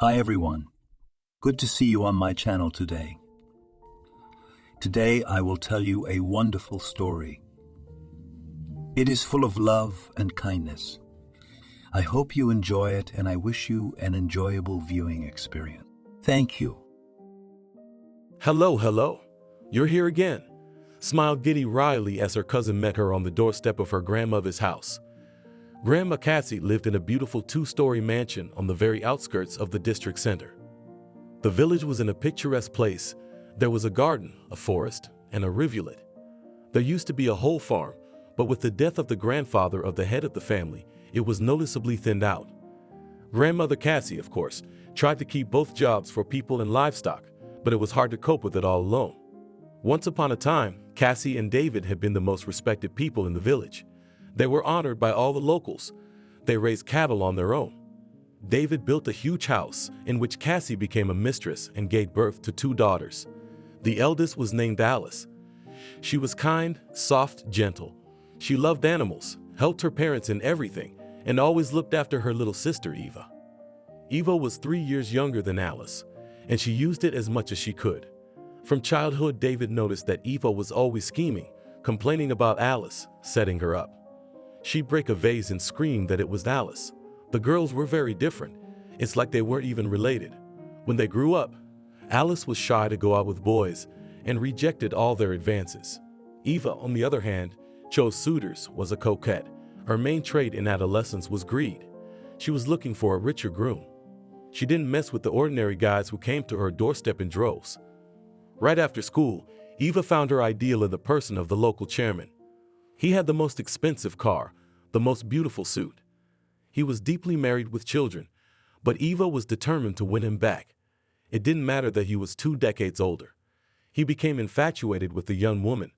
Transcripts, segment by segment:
Hi everyone, good to see you on my channel today. Today I will tell you a wonderful story. It is full of love and kindness. I hope you enjoy it and I wish you an enjoyable viewing experience. Thank you. Hello. You're here again, smiled Giddy wryly as her cousin met her on the doorstep of her grandmother's house. Grandma Cassie lived in a beautiful two-story mansion on the very outskirts of the district center. The village was in a picturesque place. There was a garden, a forest, and a rivulet. There used to be a whole farm, but with the death of the grandfather of the head of the family, it was noticeably thinned out. Grandmother Cassie, of course, tried to keep both jobs for people and livestock, but it was hard to cope with it all alone. Once upon a time, Cassie and David had been the most respected people in the village. They were honored by all the locals. They raised cattle on their own. David built a huge house in which Cassie became a mistress and gave birth to two daughters. The eldest was named Alice. She was kind, soft, gentle. She loved animals, helped her parents in everything, and always looked after her little sister Eva. Eva was 3 years younger than Alice, and she used it as much as she could. From childhood, David noticed that Eva was always scheming, complaining about Alice, setting her up. She'd break a vase and scream that it was Alice. The girls were very different. It's like they weren't even related. When they grew up, Alice was shy to go out with boys and rejected all their advances. Eva, on the other hand, chose suitors, was a coquette. Her main trait in adolescence was greed. She was looking for a richer groom. She didn't mess with the ordinary guys who came to her doorstep in droves. Right after school, Eva found her ideal in the person of the local chairman. He had the most expensive car, the most beautiful suit. He was deeply married with children, but Eva was determined to win him back. It didn't matter that he was 2 decades older. He became infatuated with the young woman,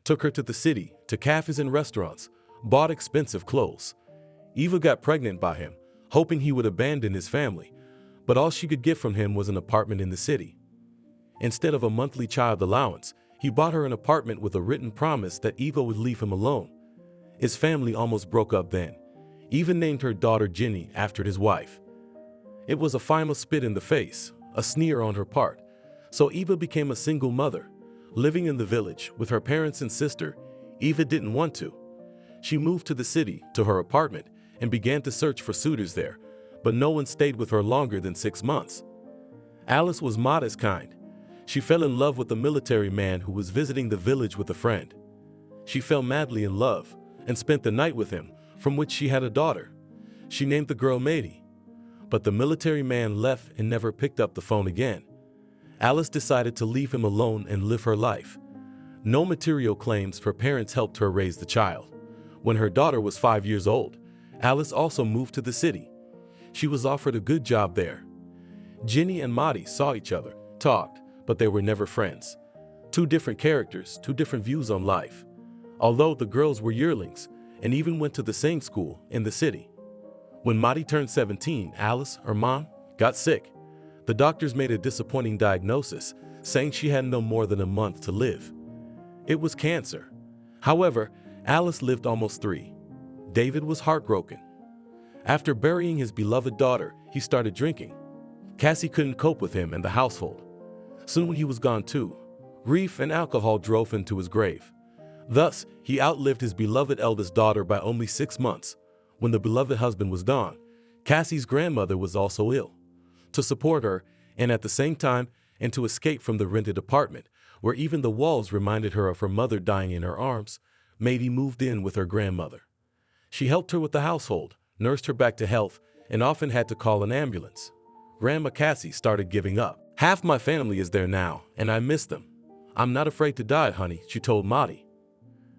took her to the city, to cafes and restaurants, bought expensive clothes. Eva got pregnant by him, hoping he would abandon his family, but all she could get from him was an apartment in the city. Instead of a monthly child allowance, he bought her an apartment with a written promise that Eva would leave him alone. His family almost broke up then. Eva named her daughter Jenny after his wife. It was a final spit in the face, a sneer on her part. So Eva became a single mother, living in the village with her parents and sister. Eva didn't want to. She moved to the city, to her apartment, and began to search for suitors there, but no one stayed with her longer than 6 months. Alice was modest kind. She fell in love with a military man who was visiting the village with a friend. She fell madly in love and spent the night with him, from which she had a daughter. She named the girl Maddie. But the military man left and never picked up the phone again. Alice decided to leave him alone and live her life. No material claims, her parents helped her raise the child. When her daughter was 5 years old, Alice also moved to the city. She was offered a good job there. Jenny and Maddie saw each other, talked, but they were never friends. 2 different characters, 2 different views on life. Although the girls were yearlings and even went to the same school in the city. When Maddie turned 17, Alice, her mom, got sick. The doctors made a disappointing diagnosis, saying she had no more than a month to live. It was cancer. However, Alice lived almost 3. David was heartbroken. After burying his beloved daughter, he started drinking. Cassie couldn't cope with him and the household. Soon he was gone too. Grief and alcohol drove him to his grave. Thus, he outlived his beloved eldest daughter by only 6 months. When the beloved husband was gone, Cassie's grandmother was also ill. To support her, and at the same time, and to escape from the rented apartment, where even the walls reminded her of her mother dying in her arms, Maddie moved in with her grandmother. She helped her with the household, nursed her back to health, and often had to call an ambulance. Grandma Cassie started giving up. "Half my family is there now, and I miss them. I'm not afraid to die, honey," she told Maddie.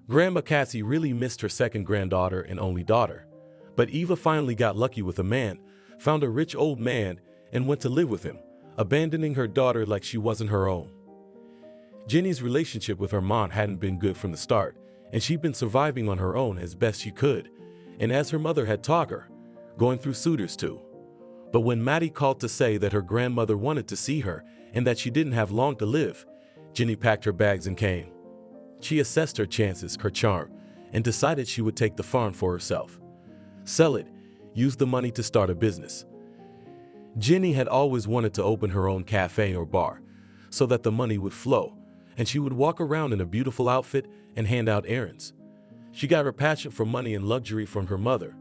Grandma Cassie really missed her second granddaughter and only daughter. But Eva finally got lucky with a man, found a rich old man, and went to live with him, abandoning her daughter like she wasn't her own. Jenny's relationship with her mom hadn't been good from the start, and she'd been surviving on her own as best she could, and as her mother had taught her, going through suitors too. But when Maddie called to say that her grandmother wanted to see her and that she didn't have long to live, Jenny packed her bags and came. She assessed her chances, her charm, and decided she would take the farm for herself. Sell it, use the money to start a business. Jenny had always wanted to open her own cafe or bar so that the money would flow, and she would walk around in a beautiful outfit and hand out errands. She got her passion for money and luxury from her mother,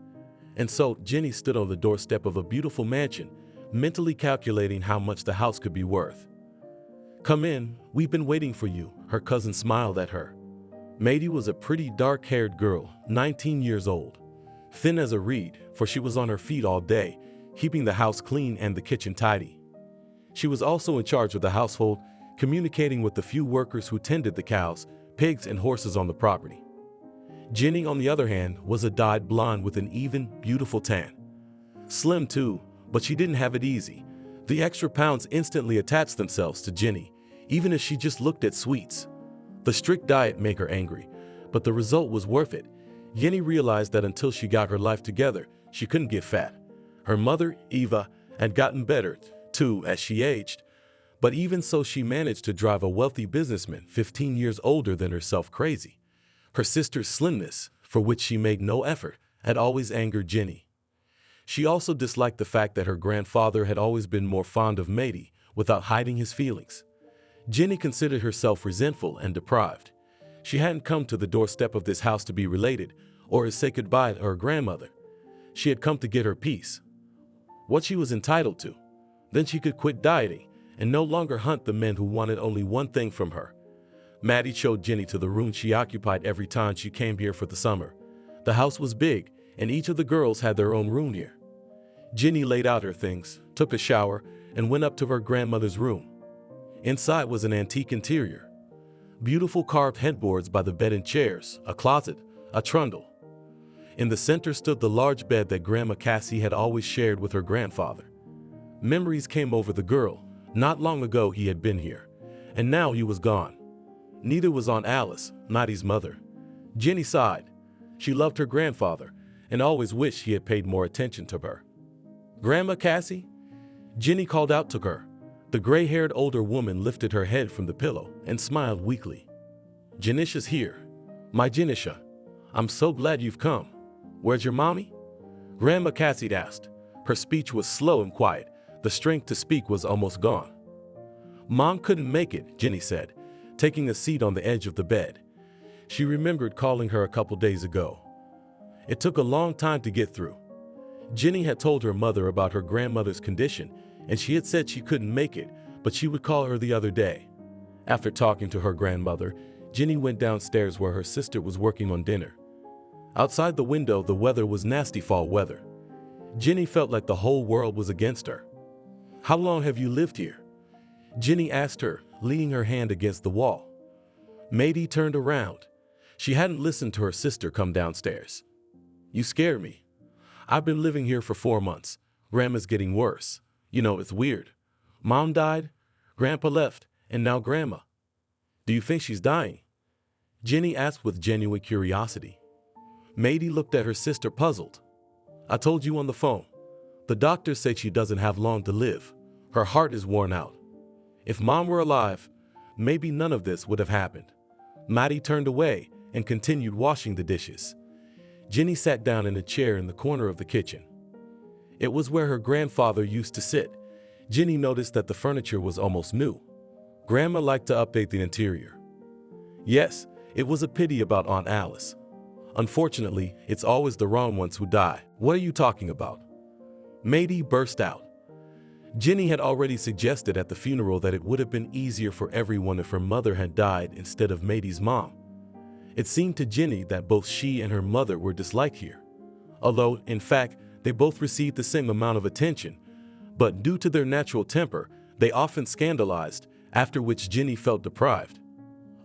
and so Jenny stood on the doorstep of a beautiful mansion, mentally calculating how much the house could be worth. "Come in, we've been waiting for you," her cousin smiled at her. Maddie was a pretty dark-haired girl, 19 years old, thin as a reed, for she was on her feet all day, keeping the house clean and the kitchen tidy. She was also in charge of the household, communicating with the few workers who tended the cows, pigs, and horses on the property. Jenny, on the other hand, was a dyed blonde with an even, beautiful tan. Slim too, but she didn't have it easy. The extra pounds instantly attached themselves to Jenny, even as she just looked at sweets. The strict diet made her angry, but the result was worth it. Jenny realized that until she got her life together, she couldn't get fat. Her mother, Eva, had gotten better, too, as she aged. But even so, she managed to drive a wealthy businessman 15 years older than herself crazy. Her sister's slimness, for which she made no effort, had always angered Jenny. She also disliked the fact that her grandfather had always been more fond of Maddie, without hiding his feelings. Jenny considered herself resentful and deprived. She hadn't come to the doorstep of this house to be related, or to say goodbye to her grandmother. She had come to get her peace, what she was entitled to. Then she could quit dieting and no longer hunt the men who wanted only one thing from her. Maddie showed Jenny to the room she occupied every time she came here for the summer. The house was big, and each of the girls had their own room here. Jenny laid out her things, took a shower, and went up to her grandmother's room. Inside was an antique interior. Beautiful carved headboards by the bed and chairs, a closet, a trundle. In the center stood the large bed that Grandma Cassie had always shared with her grandfather. Memories came over the girl. Not long ago he had been here, and now he was gone. Neither was Aunt Alice, Maddie's mother. Jenny sighed. She loved her grandfather and always wished he had paid more attention to her. "Grandma Cassie?" Jenny called out to her. The gray-haired older woman lifted her head from the pillow and smiled weakly. "Janisha's here. My Janisha. I'm so glad you've come. Where's your mommy?" Grandma Cassie asked. Her speech was slow and quiet. The strength to speak was almost gone. "Mom couldn't make it," Jenny said, taking a seat on the edge of the bed. She remembered calling her a couple days ago. It took a long time to get through. Jenny had told her mother about her grandmother's condition, and she had said she couldn't make it, but she would call her the other day. After talking to her grandmother, Jenny went downstairs where her sister was working on dinner. Outside the window, the weather was nasty fall weather. Jenny felt like the whole world was against her. "How long have you lived here?" Jenny asked her, leaning her hand against the wall. Maddie turned around. She hadn't listened to her sister come downstairs. "You scare me. I've been living here for 4 months. Grandma's getting worse. You know, it's weird. Mom died, Grandpa left, and now Grandma. Do you think she's dying?" Jenny asked with genuine curiosity. Maddie looked at her sister puzzled. "I told you on the phone. The doctors say she doesn't have long to live. Her heart is worn out. If Mom were alive, maybe none of this would have happened." Maddie turned away and continued washing the dishes. Jenny sat down in a chair in the corner of the kitchen. It was where her grandfather used to sit. Jenny noticed that the furniture was almost new. Grandma liked to update the interior. Yes, it was a pity about Aunt Alice. Unfortunately, it's always the wrong ones who die. "What are you talking about?" Maddie burst out. Jenny had already suggested at the funeral that it would have been easier for everyone if her mother had died instead of Maddie's mom. It seemed to Jenny that both she and her mother were disliked here, although, in fact, they both received the same amount of attention, but due to their natural temper, they often scandalized, after which Jenny felt deprived.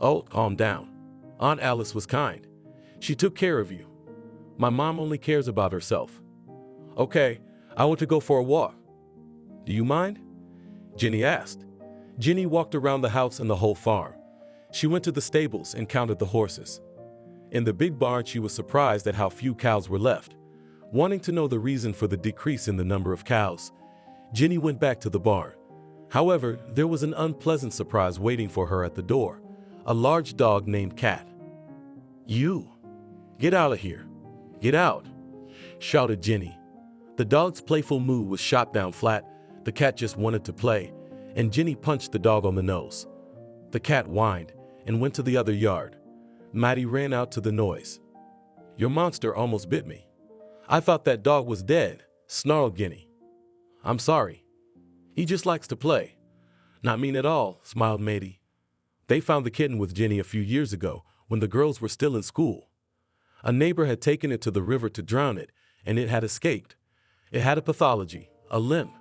"Oh, calm down. Aunt Alice was kind. She took care of you. My mom only cares about herself. Okay, I want to go for a walk. Do you mind?" Jenny asked. Jenny walked around the house and the whole farm. She went to the stables and counted the horses. In the big barn, she was surprised at how few cows were left. Wanting to know the reason for the decrease in the number of cows, Jenny went back to the barn. However, there was an unpleasant surprise waiting for her at the door, a large dog named Cat. "You! Get out of here! Get out!" shouted Jenny. The dog's playful mood was shot down flat. The cat just wanted to play, and Jenny punched the dog on the nose. The cat whined and went to the other yard. Maddie ran out to the noise. "Your monster almost bit me. I thought that dog was dead," snarled Jenny. "I'm sorry. He just likes to play." "Not mean at all," smiled Maddie. They found the kitten with Jenny a few years ago when the girls were still in school. A neighbor had taken it to the river to drown it, and it had escaped. It had a pathology, a limp.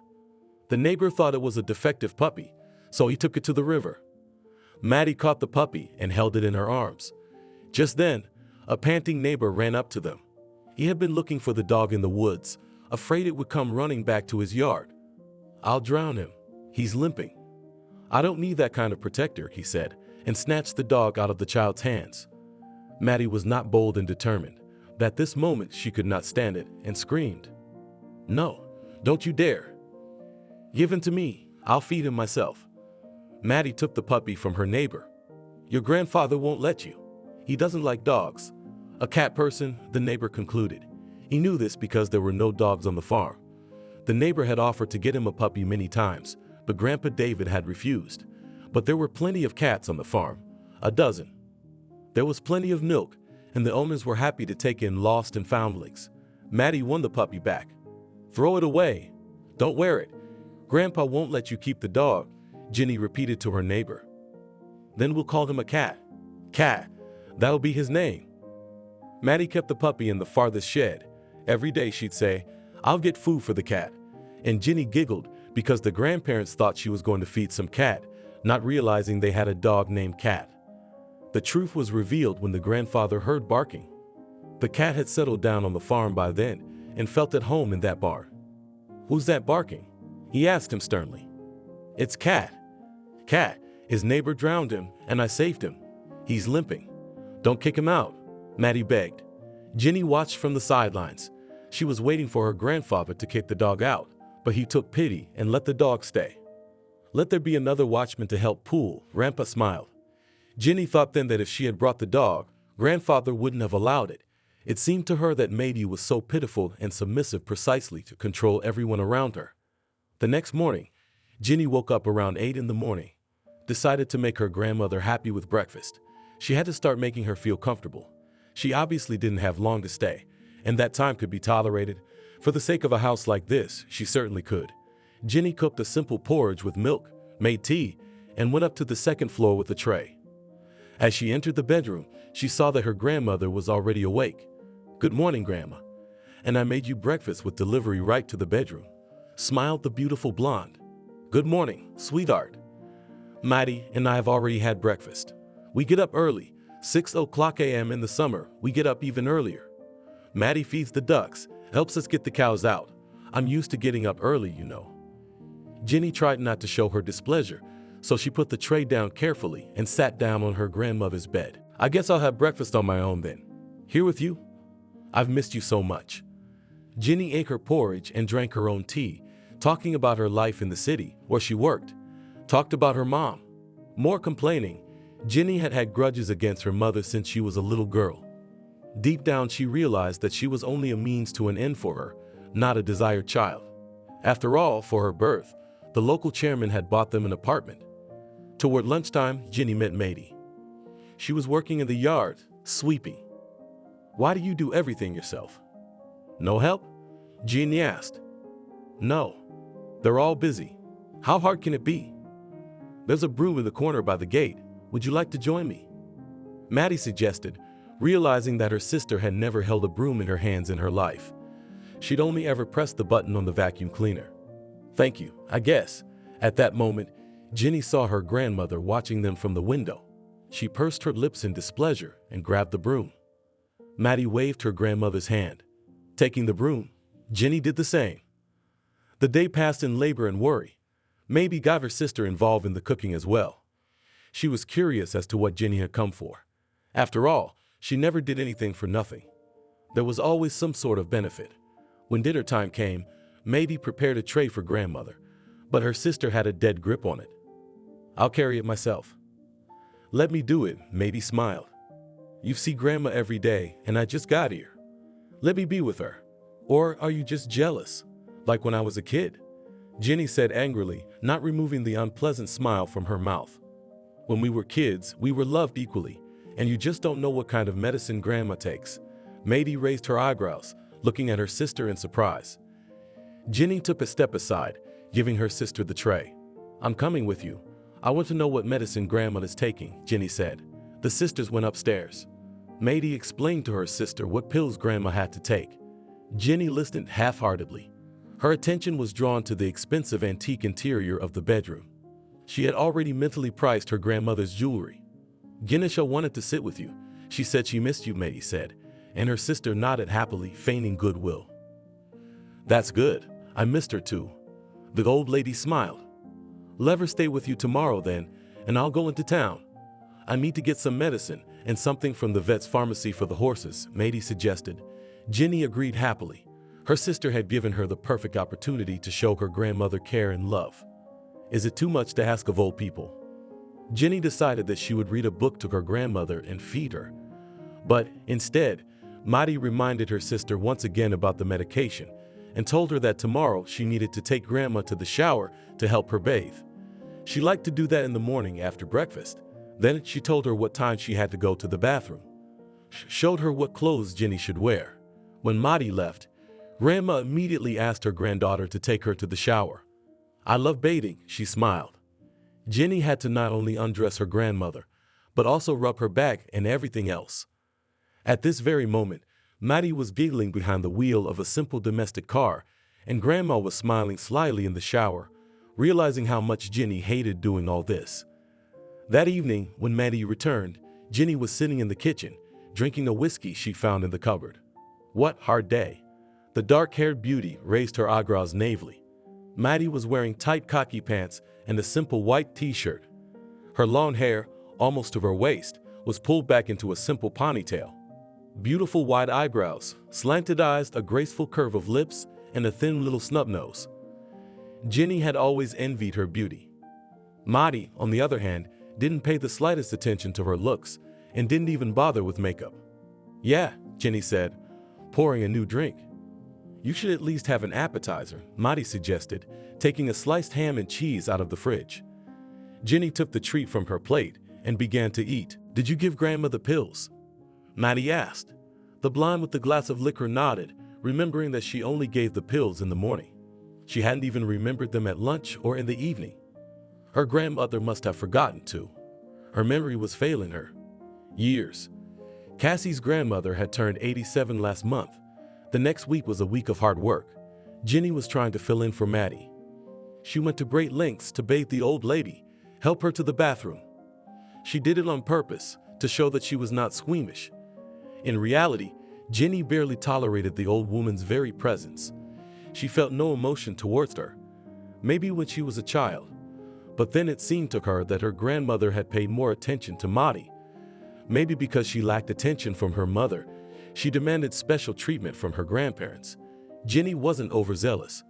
The neighbor thought it was a defective puppy, so he took it to the river. Maddie caught the puppy and held it in her arms. Just then, a panting neighbor ran up to them. He had been looking for the dog in the woods, afraid it would come running back to his yard. "I'll drown him. He's limping." "I don't need that kind of protector," he said, and snatched the dog out of the child's hands. Maddie was not bold and determined. At this moment, she could not stand it and screamed, "No, don't you dare. Give him to me. I'll feed him myself." Maddie took the puppy from her neighbor. "Your grandfather won't let you. He doesn't like dogs." "A cat person," the neighbor concluded. He knew this because there were no dogs on the farm. The neighbor had offered to get him a puppy many times, but Grandpa David had refused. But there were plenty of cats on the farm, a dozen. There was plenty of milk, and the owners were happy to take in lost and foundlings. Maddie won the puppy back. "Throw it away. Don't wear it. Grandpa won't let you keep the dog," Jenny repeated to her neighbor. "Then we'll call him a cat." "Cat. That'll be his name." Maddie kept the puppy in the farthest shed. Every day she'd say, "I'll get food for the cat." And Jenny giggled because the grandparents thought she was going to feed some cat, not realizing they had a dog named Cat. The truth was revealed when the grandfather heard barking. The cat had settled down on the farm by then and felt at home in that barn. "Who's that barking?" he asked him sternly. "It's Cat. Cat. His neighbor drowned him, and I saved him. He's limping. Don't kick him out," Maddie begged. Jenny watched from the sidelines. She was waiting for her grandfather to kick the dog out, but he took pity and let the dog stay. "Let there be another watchman to help pull," Grandpa smiled. Jenny thought then that if she had brought the dog, grandfather wouldn't have allowed it. It seemed to her that Maddie was so pitiful and submissive precisely to control everyone around her. The next morning, Jenny woke up around 8 in the morning, decided to make her grandmother happy with breakfast. She had to start making her feel comfortable. She obviously didn't have long to stay, and that time could be tolerated. For the sake of a house like this, she certainly could. Jenny cooked a simple porridge with milk, made tea, and went up to the second floor with a tray. As she entered the bedroom, she saw that her grandmother was already awake. "Good morning, Grandma. And I made you breakfast with delivery right to the bedroom," smiled the beautiful blonde. "Good morning, sweetheart. Maddie and I have already had breakfast. We get up early, 6 o'clock a.m. in the summer. We get up even earlier. Maddie feeds the ducks, helps us get the cows out. I'm used to getting up early, you know." Jenny tried not to show her displeasure, so she put the tray down carefully and sat down on her grandmother's bed. "I guess I'll have breakfast on my own then. Here with you? I've missed you so much." Jenny ate her porridge and drank her own tea, talking about her life in the city where she worked, talked about her mom. More complaining. Jenny had had grudges against her mother since she was a little girl. Deep down, she realized that she was only a means to an end for her, not a desired child. After all, for her birth, the local chairman had bought them an apartment. Toward lunchtime, Jenny met Maddie. She was working in the yard, sweeping. "Why do you do everything yourself?" "No help?" Jenny asked. "No. They're all busy. How hard can it be?" "There's a broom in the corner by the gate. Would you like to join me?" Maddie suggested, realizing that her sister had never held a broom in her hands in her life. She'd only ever pressed the button on the vacuum cleaner. "Thank you, I guess." At that moment, Jenny saw her grandmother watching them from the window. She pursed her lips in displeasure and grabbed the broom. Maddie waved her grandmother's hand. Taking the broom, Jenny did the same. The day passed in labor and worry. Maddie got her sister involved in the cooking as well. She was curious as to what Jenny had come for. After all, she never did anything for nothing. There was always some sort of benefit. When dinner time came, Maddie prepared a tray for grandmother, but her sister had a dead grip on it. "I'll carry it myself." "Let me do it," Maddie smiled. "You see Grandma every day, and I just got here. Let me be with her. Or are you just jealous, like when I was a kid?" Jenny said angrily, not removing the unpleasant smile from her mouth. When we were kids, we were loved equally, and you just don't know what kind of medicine Grandma takes. Maddie raised her eyebrows, looking at her sister in surprise. Jenny took a step aside, giving her sister the tray. I'm coming with you. I want to know what medicine Grandma is taking, Jenny said. The sisters went upstairs. Maddie explained to her sister what pills Grandma had to take. Jenny listened half-heartedly. Her attention was drawn to the expensive antique interior of the bedroom. She had already mentally priced her grandmother's jewelry. Ganesha wanted to sit with you. She said she missed you, Maddie said, and her sister nodded happily, feigning goodwill. That's good. I missed her too. The old lady smiled. Let her stay with you tomorrow then, and I'll go into town. I need to get some medicine and something from the vet's pharmacy for the horses, Maddie suggested. Jenny agreed happily. Her sister had given her the perfect opportunity to show her grandmother care and love. Is it too much to ask of old people? Jenny decided that she would read a book to her grandmother and feed her. But instead, Maddie reminded her sister once again about the medication and told her that tomorrow she needed to take Grandma to the shower to help her bathe. She liked to do that in the morning after breakfast. Then she told her what time she had to go to the bathroom. Showed her what clothes Jenny should wear. When Maddie left, Grandma immediately asked her granddaughter to take her to the shower. I love bathing, she smiled. Jenny had to not only undress her grandmother, but also rub her back and everything else. At this very moment, Maddie was giggling behind the wheel of a simple domestic car, and Grandma was smiling slyly in the shower, realizing how much Jenny hated doing all this. That evening, when Maddie returned, Jenny was sitting in the kitchen, drinking a whiskey she found in the cupboard. What hard day. The dark-haired beauty raised her eyebrows naively. Maddie was wearing tight khaki pants and a simple white t-shirt. Her long hair, almost to her waist, was pulled back into a simple ponytail. Beautiful wide eyebrows, slanted eyes, a graceful curve of lips, and a thin little snub nose. Jenny had always envied her beauty. Maddie, on the other hand, didn't pay the slightest attention to her looks and didn't even bother with makeup. Yeah, Jenny said, pouring a new drink. You should at least have an appetizer, Maddie suggested, taking a sliced ham and cheese out of the fridge. Jenny took the treat from her plate and began to eat. Did you give Grandma the pills? Maddie asked. The blonde with the glass of liquor nodded, remembering that she only gave the pills in the morning. She hadn't even remembered them at lunch or in the evening. Her grandmother must have forgotten to. Her memory was failing her. Years. Cassie's grandmother had turned 87 last month. The next week was a week of hard work. Jenny was trying to fill in for Maddie. She went to great lengths to bathe the old lady, help her to the bathroom. She did it on purpose to show that she was not squeamish. In reality, Jenny barely tolerated the old woman's very presence. She felt no emotion towards her, maybe when she was a child. But then it seemed to her that her grandmother had paid more attention to Maddie. Maybe because she lacked attention from her mother, she demanded special treatment from her grandparents. Jenny wasn't overzealous.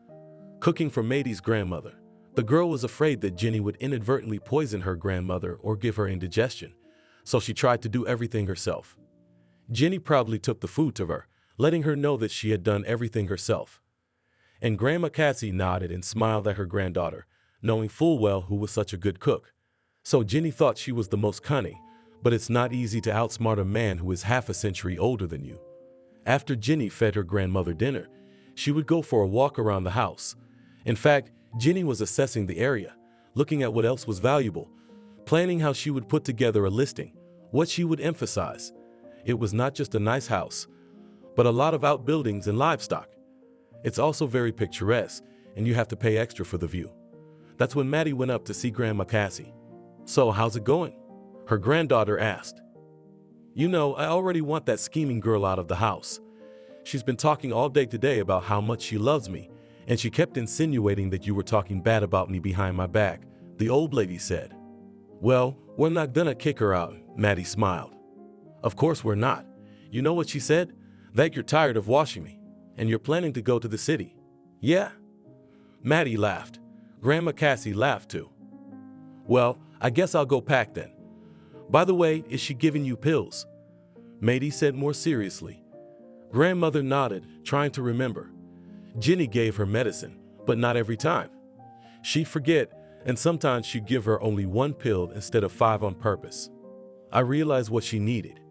Cooking for Maddie's grandmother, the girl was afraid that Jenny would inadvertently poison her grandmother or give her indigestion, so she tried to do everything herself. Jenny proudly took the food to her, letting her know that she had done everything herself. And Grandma Cassie nodded and smiled at her granddaughter, knowing full well who was such a good cook. So Jenny thought she was the most cunning, but it's not easy to outsmart a man who is half a century older than you. After Jenny fed her grandmother dinner, she would go for a walk around the house. In fact, Jenny was assessing the area, looking at what else was valuable, planning how she would put together a listing, what she would emphasize. It was not just a nice house, but a lot of outbuildings and livestock. It's also very picturesque, and you have to pay extra for the view. That's when Maddie went up to see Grandma Cassie. So how's it going? Her granddaughter asked. You know, I already want that scheming girl out of the house. She's been talking all day today about how much she loves me, and she kept insinuating that you were talking bad about me behind my back, the old lady said. Well, we're not gonna kick her out, Maddie smiled. Of course we're not. You know what she said? That you're tired of washing me, and you're planning to go to the city. Yeah? Maddie laughed. Grandma Cassie laughed too. Well, I guess I'll go pack then. By the way, is she giving you pills? Maddie said more seriously. Grandmother nodded, trying to remember. Jenny gave her medicine, but not every time. She'd forget, and sometimes she'd give her only one pill instead of 5 on purpose. I realized what she needed.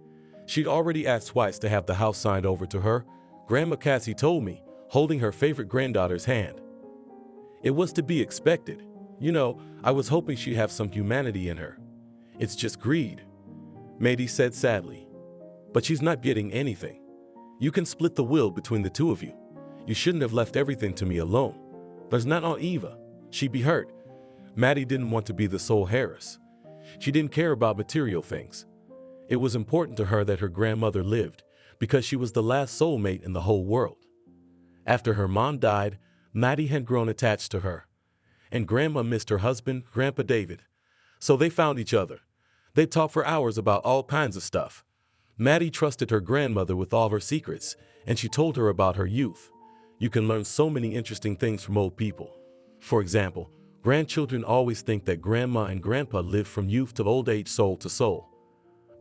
She'd already asked twice to have the house signed over to her, Grandma Cassie told me, holding her favorite granddaughter's hand. It was to be expected. I was hoping she'd have some humanity in her. It's just greed, Mady said sadly. But she's not getting anything. You can split the will between the two of you. You shouldn't have left everything to me alone. There's not on Eva. She'd be hurt. Maddie didn't want to be the sole heiress. She didn't care about material things. It was important to her that her grandmother lived because she was the last soulmate in the whole world. After her mom died, Maddie had grown attached to her. And Grandma missed her husband, Grandpa David. So they found each other. They talked for hours about all kinds of stuff. Maddie trusted her grandmother with all her secrets, and she told her about her youth. You can learn so many interesting things from old people. For example, grandchildren always think that Grandma and Grandpa lived from youth to old age, soul to soul.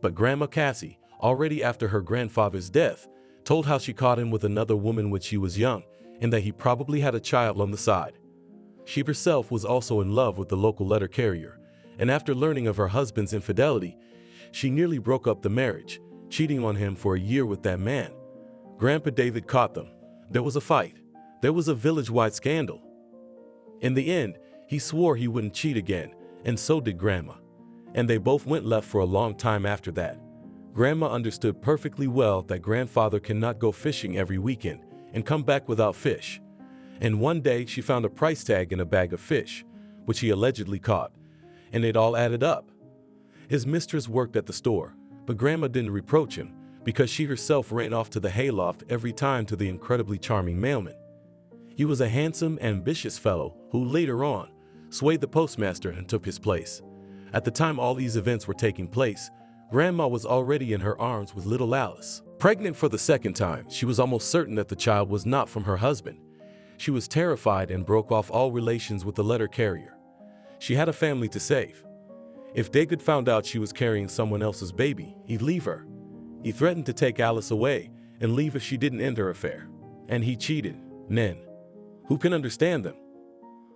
But Grandma Cassie, already after her grandfather's death, told how she caught him with another woman when she was young, and that he probably had a child on the side. She herself was also in love with the local letter carrier, and after learning of her husband's infidelity, she nearly broke up the marriage, cheating on him for a year with that man. Grandpa David caught them. There was a fight. There was a village-wide scandal. In the end, he swore he wouldn't cheat again, and so did Grandma. And they both went left for a long time after that. Grandma understood perfectly well that grandfather cannot go fishing every weekend and come back without fish. And one day she found a price tag in a bag of fish, which he allegedly caught, and it all added up. His mistress worked at the store, but Grandma didn't reproach him because she herself ran off to the hayloft every time to the incredibly charming mailman. He was a handsome, ambitious fellow who later on swayed the postmaster and took his place. At the time all these events were taking place, Grandma was already in her arms with little Alice. Pregnant for the second time, she was almost certain that the child was not from her husband. She was terrified and broke off all relations with the letter carrier. She had a family to save. If David found out she was carrying someone else's baby, he'd leave her. He threatened to take Alice away and leave if she didn't end her affair. And he cheated. Nen. Who can understand them?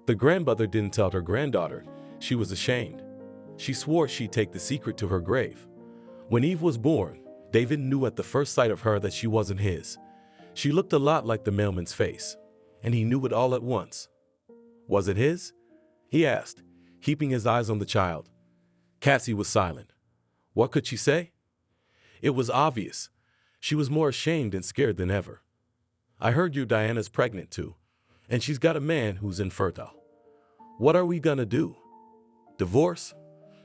The grandmother didn't tell her granddaughter. She was ashamed. She swore she'd take the secret to her grave. When Eve was born, David knew at the first sight of her that she wasn't his. She looked a lot like the mailman's face, and he knew it all at once. Was it his? He asked, keeping his eyes on the child. Cassie was silent. What could she say? It was obvious. She was more ashamed and scared than ever. I heard you Diana's pregnant too, and she's got a man who's infertile. What are we gonna do? Divorce?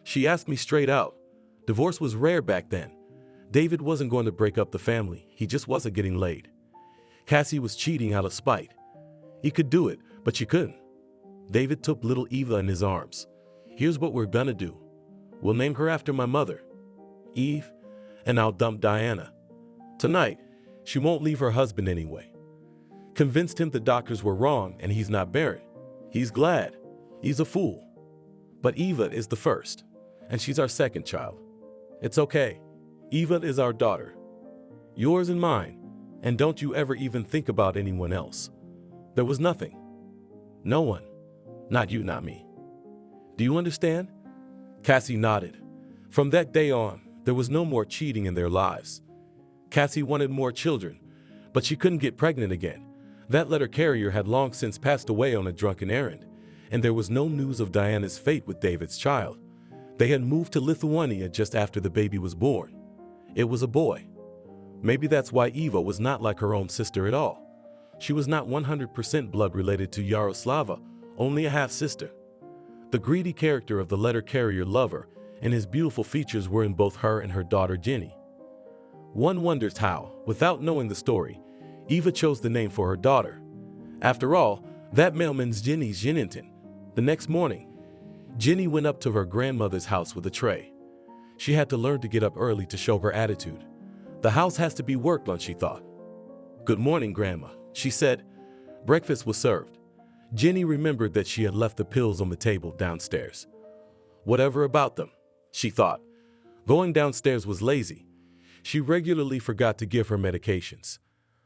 She asked me straight out. Divorce was rare back then. David wasn't going to break up the family. He just wasn't getting laid. Cassie was cheating out of spite. He could do it, but she couldn't. David took little Eva in his arms. Here's what we're gonna do. We'll name her after my mother, Eve, and I'll dump Diana. Tonight, she won't leave her husband anyway. Convinced him the doctors were wrong and he's not barren. He's glad. He's a fool. But Eva is the first, and she's our second child. It's okay. Eva is our daughter. Yours and mine, and don't you ever even think about anyone else. There was nothing. No one. Not you, not me. Do you understand? Cassie nodded. From that day on, there was no more cheating in their lives. Cassie wanted more children, but she couldn't get pregnant again. That letter carrier had long since passed away on a drunken errand, and there was no news of Diana's fate with David's child. They had moved to Lithuania just after the baby was born. It was a boy. Maybe that's why Eva was not like her own sister at all. She was not 100% blood related to Yaroslava, only a half-sister. The greedy character of the letter carrier lover and his beautiful features were in both her and her daughter Jenny. One wonders how, without knowing the story, Eva chose the name for her daughter. After all, that mailman's Jenny's Jennington. The next morning, Jenny went up to her grandmother's house with a tray. She had to learn to get up early to show her attitude. The house has to be worked on, she thought. Good morning, Grandma, she said. Breakfast was served. Jenny remembered that she had left the pills on the table downstairs. Whatever about them, she thought. Going downstairs was lazy. She regularly forgot to give her medications.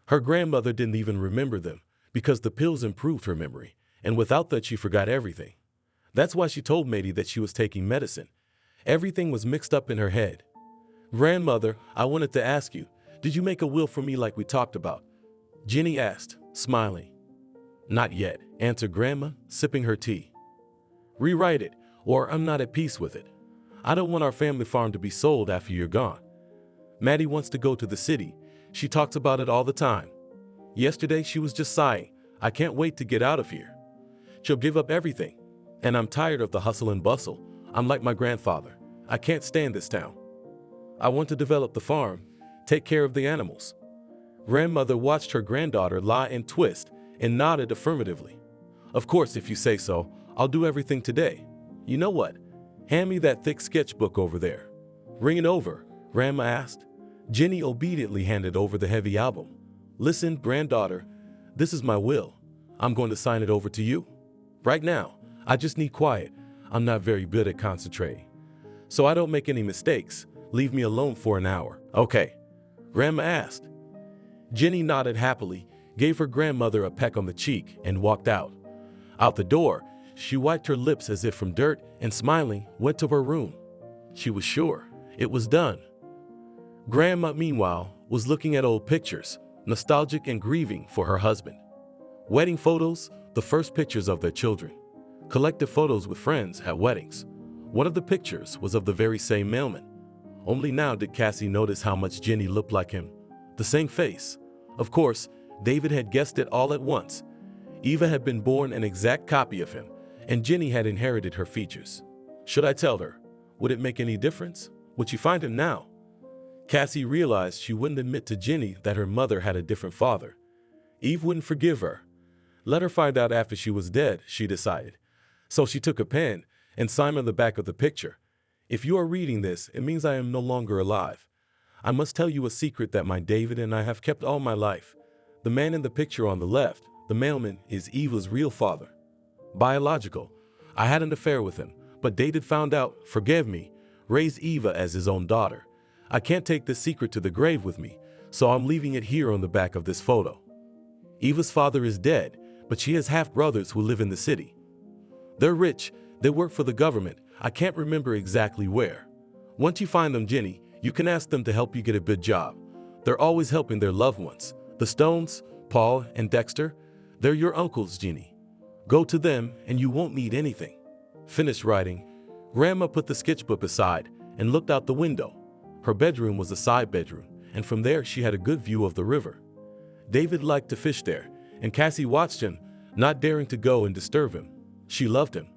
Her grandmother didn't even remember them because the pills improved her memory, and without that she forgot everything. That's why she told Matey that she was taking medicine. Everything was mixed up in her head. "Grandmother, I wanted to ask you, did you make a will for me like we talked about?" Jenny asked, smiling. "Not yet," answered Grandma, sipping her tea. "Rewrite it, or I'm not at peace with it. I don't want our family farm to be sold after you're gone. Maddie wants to go to the city. She talks about it all the time. Yesterday she was just sighing, 'I can't wait to get out of here.' She'll give up everything. And I'm tired of the hustle and bustle. I'm like my grandfather. I can't stand this town. I want to develop the farm, take care of the animals." Grandmother watched her granddaughter lie and twist and nodded affirmatively. "Of course, if you say so, I'll do everything today. You know what? Hand me that thick sketchbook over there." "Bring it over," Grandma asked. Jenny obediently handed over the heavy album. "Listen, granddaughter, this is my will. I'm going to sign it over to you. Right now, I just need quiet. I'm not very good at concentrating. So I don't make any mistakes. Leave me alone for an hour." "Okay," Grandma asked. Jenny nodded happily, gave her grandmother a peck on the cheek, and walked out. Out the door, she wiped her lips as if from dirt and, smiling, went to her room. She was sure it was done. Grandma, meanwhile, was looking at old pictures, nostalgic and grieving for her husband. Wedding photos, the first pictures of their children. Collective photos with friends at weddings. One of the pictures was of the very same mailman. Only now did Cassie notice how much Jenny looked like him. The same face. Of course, David had guessed it all at once. Eva had been born an exact copy of him, and Jenny had inherited her features. Should I tell her? Would it make any difference? Would she find him now? Cassie realized she wouldn't admit to Jenny that her mother had a different father. Eve wouldn't forgive her. Let her find out after she was dead, she decided. So she took a pen and signed on the back of the picture. "If you are reading this, it means I am no longer alive. I must tell you a secret that my David and I have kept all my life. The man in the picture on the left, the mailman, is Eva's real father. Biological. I had an affair with him, but David found out, forgave me, raised Eva as his own daughter. I can't take this secret to the grave with me, so I'm leaving it here on the back of this photo. Eva's father is dead, but she has half-brothers who live in the city. They're rich, they work for the government, I can't remember exactly where. Once you find them, Jenny, you can ask them to help you get a good job. They're always helping their loved ones. The Stones, Paul and Dexter, they're your uncles, Jenny. Go to them and you won't need anything." Finished writing, Grandma put the sketchbook aside and looked out the window. Her bedroom was a side bedroom, and from there she had a good view of the river. David liked to fish there, and Cassie watched him, not daring to go and disturb him. She loved him.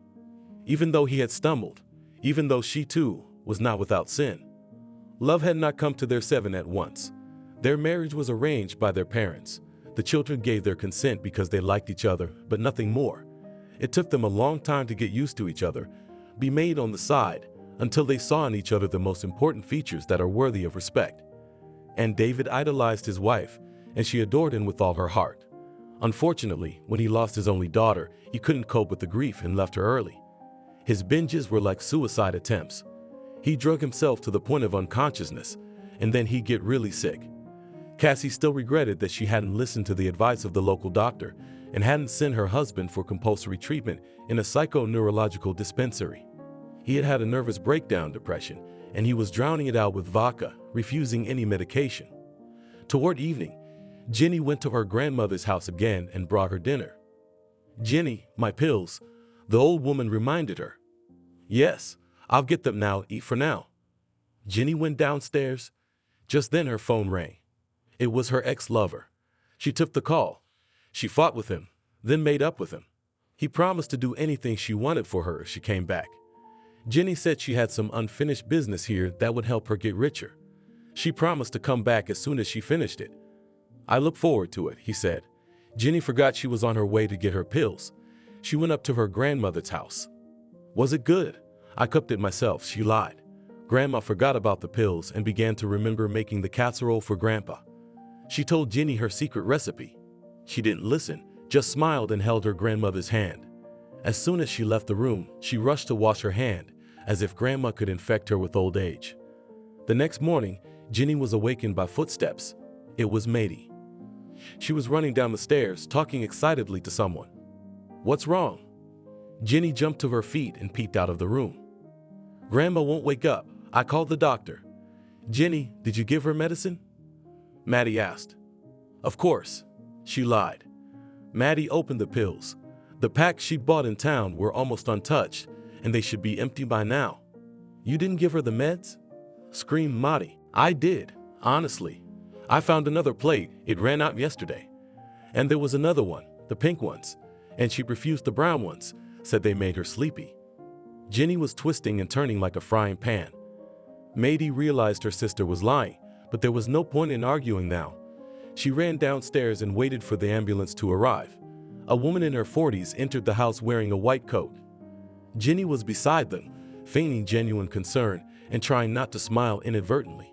Even though he had stumbled, even though she too was not without sin. Love had not come to their seven at once. Their marriage was arranged by their parents. The children gave their consent because they liked each other, but nothing more. It took them a long time to get used to each other, be made on the side, until they saw in each other the most important features that are worthy of respect. And David idolized his wife, and she adored him with all her heart. Unfortunately, when he lost his only daughter, he couldn't cope with the grief and left her early. His binges were like suicide attempts. He drug himself to the point of unconsciousness, and then he'd get really sick. Cassie still regretted that she hadn't listened to the advice of the local doctor and hadn't sent her husband for compulsory treatment in a psychoneurological dispensary. He had had a nervous breakdown depression, and he was drowning it out with vodka, refusing any medication. Toward evening, Jenny went to her grandmother's house again and brought her dinner. "Jenny, my pills," the old woman reminded her. "Yes, I'll get them now, eat for now." Jenny went downstairs. Just then her phone rang. It was her ex-lover. She took the call. She fought with him, then made up with him. He promised to do anything she wanted for her if she came back. Jenny said she had some unfinished business here that would help her get richer. She promised to come back as soon as she finished it. "I look forward to it," he said. Jenny forgot she was on her way to get her pills. She went up to her grandmother's house. "Was it good? I cooked it myself," she lied. Grandma forgot about the pills and began to remember making the casserole for Grandpa. She told Jenny her secret recipe. She didn't listen, just smiled and held her grandmother's hand. As soon as she left the room, she rushed to wash her hand, as if Grandma could infect her with old age. The next morning, Jenny was awakened by footsteps. It was Matey. She was running down the stairs, talking excitedly to someone. What's wrong? Jenny jumped to her feet and peeked out of the room. Grandma won't wake up. I called the doctor. Jenny, did you give her medicine? Maddie asked. Of course. She lied. Maddie opened the pills. The packs she bought in town were almost untouched, and they should be empty by now. You didn't give her the meds? Screamed Maddie. I did, honestly. I found another plate. It ran out yesterday. And there was another one, the pink ones, and she refused the brown ones, said they made her sleepy. Jenny was twisting and turning like a frying pan. Maddie realized her sister was lying, but there was no point in arguing now. She ran downstairs and waited for the ambulance to arrive. A woman in her 40s entered the house wearing a white coat. Jenny was beside them, feigning genuine concern and trying not to smile inadvertently.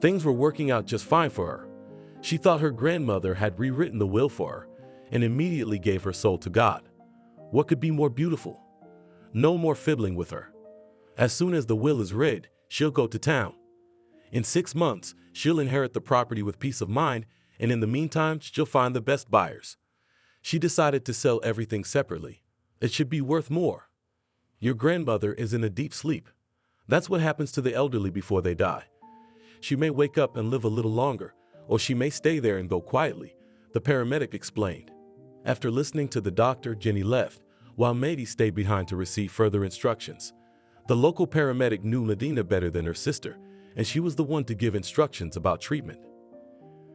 Things were working out just fine for her. She thought her grandmother had rewritten the will for her and immediately gave her soul to God. What could be more beautiful? No more fiddling with her. As soon as the will is read, she'll go to town. In 6 months, she'll inherit the property with peace of mind, and in the meantime, she'll find the best buyers. She decided to sell everything separately. It should be worth more. Your grandmother is in a deep sleep. That's what happens to the elderly before they die. She may wake up and live a little longer, or she may stay there and go quietly, the paramedic explained. After listening to the doctor, Jenny left, while Maddie stayed behind to receive further instructions. The local paramedic knew Medina better than her sister, and she was the one to give instructions about treatment.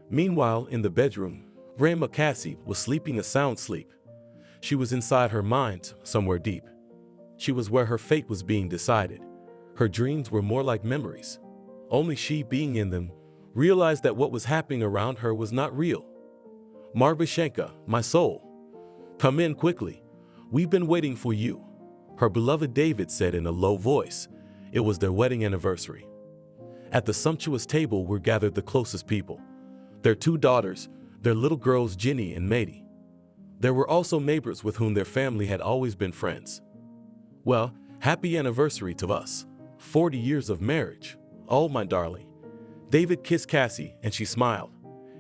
Meanwhile, in the bedroom, Grandma Cassie was sleeping a sound sleep. She was inside her mind, somewhere deep. She was where her fate was being decided. Her dreams were more like memories. Only she, being in them, realized that what was happening around her was not real. Marbashenka, my soul, come in quickly. We've been waiting for you, her beloved David said in a low voice. It was their wedding anniversary. At the sumptuous table were gathered the closest people, their 2 daughters, their little girls Jenny and Maddie. There were also neighbors with whom their family had always been friends. Well, happy anniversary to us. 40 years of marriage. Oh, my darling. David kissed Cassie and she smiled.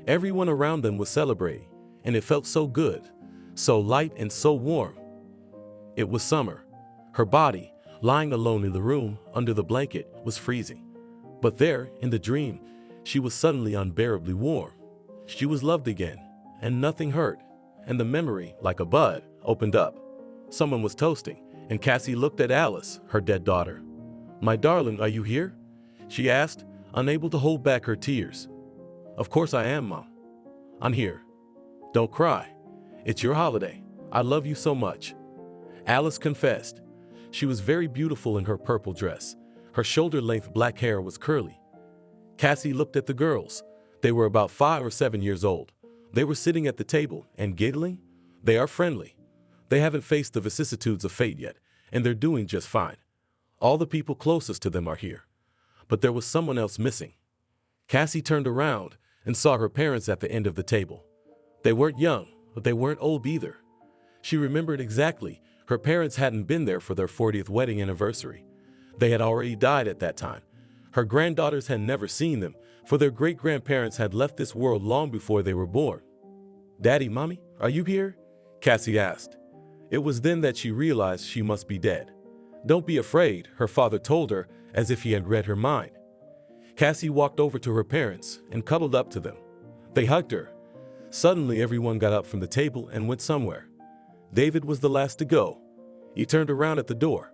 Everyone around them was celebrating, and it felt so good, so light and so warm. It was summer. Her body, lying alone in the room under the blanket, was freezing. But there, in the dream, she was suddenly unbearably warm. She was loved again, and nothing hurt, and the memory, like a bud, opened up. Someone was toasting, and Cassie looked at Alice, her dead daughter. My darling, are you here? She asked, unable to hold back her tears. Of course I am, Mom. I'm here. Don't cry. It's your holiday. I love you so much. Alice confessed. She was very beautiful in her purple dress. Her shoulder-length black hair was curly. Cassie looked at the girls. They were about 5 or 7 years old. They were sitting at the table and giggling. They are friendly. They haven't faced the vicissitudes of fate yet, and they're doing just fine. All the people closest to them are here. But there was someone else missing. Cassie turned around and saw her parents at the end of the table. They weren't young, but they weren't old either. She remembered exactly. Her parents hadn't been there for their 40th wedding anniversary. They had already died at that time. Her granddaughters had never seen them, for their great-grandparents had left this world long before they were born. Daddy, Mommy, are you here? Cassie asked. It was then that she realized she must be dead. Don't be afraid, her father told her, as if he had read her mind. Cassie walked over to her parents and cuddled up to them. They hugged her. Suddenly, everyone got up from the table and went somewhere. David was the last to go. He turned around at the door.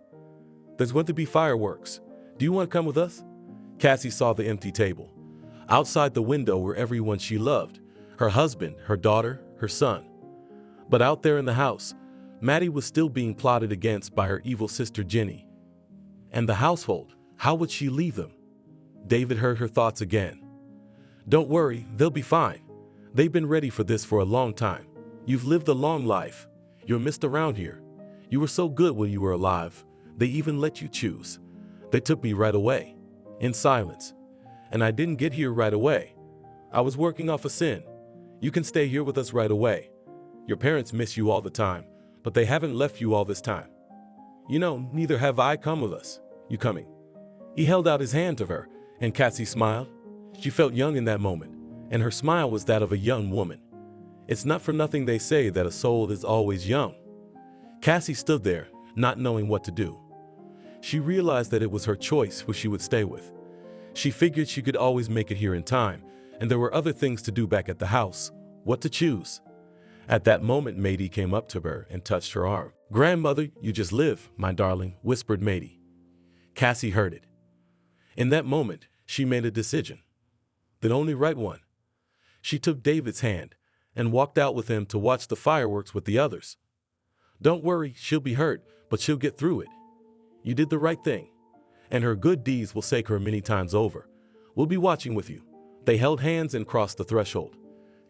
There's going to be fireworks. Do you want to come with us? Cassie saw the empty table. Outside the window were everyone she loved, her husband, her daughter, her son. But out there in the house, Maddie was still being plotted against by her evil sister Jenny. And the household, how would she leave them? David heard her thoughts again. Don't worry, they'll be fine. They've been ready for this for a long time. You've lived a long life. You're missed around here. You were so good when you were alive. They even let you choose. They took me right away, in silence. And I didn't get here right away. I was working off a sin. You can stay here with us right away. Your parents miss you all the time, but they haven't left you all this time. You know, neither have I. Come with us. You coming? He held out his hand to her, and Cassie smiled. She felt young in that moment, and her smile was that of a young woman. It's not for nothing they say that a soul is always young. Cassie stood there, not knowing what to do. She realized that it was her choice who she would stay with. She figured she could always make it here in time, and there were other things to do back at the house. What to choose? At that moment, Matey came up to her and touched her arm. "Grandmother, you just live, my darling," whispered Matey. Cassie heard it. In that moment, she made a decision. The only right one. She took David's hand and walked out with him to watch the fireworks with the others. "Don't worry, she'll be hurt, but she'll get through it. You did the right thing, and her good deeds will save her many times over. We'll be watching with you." They held hands and crossed the threshold.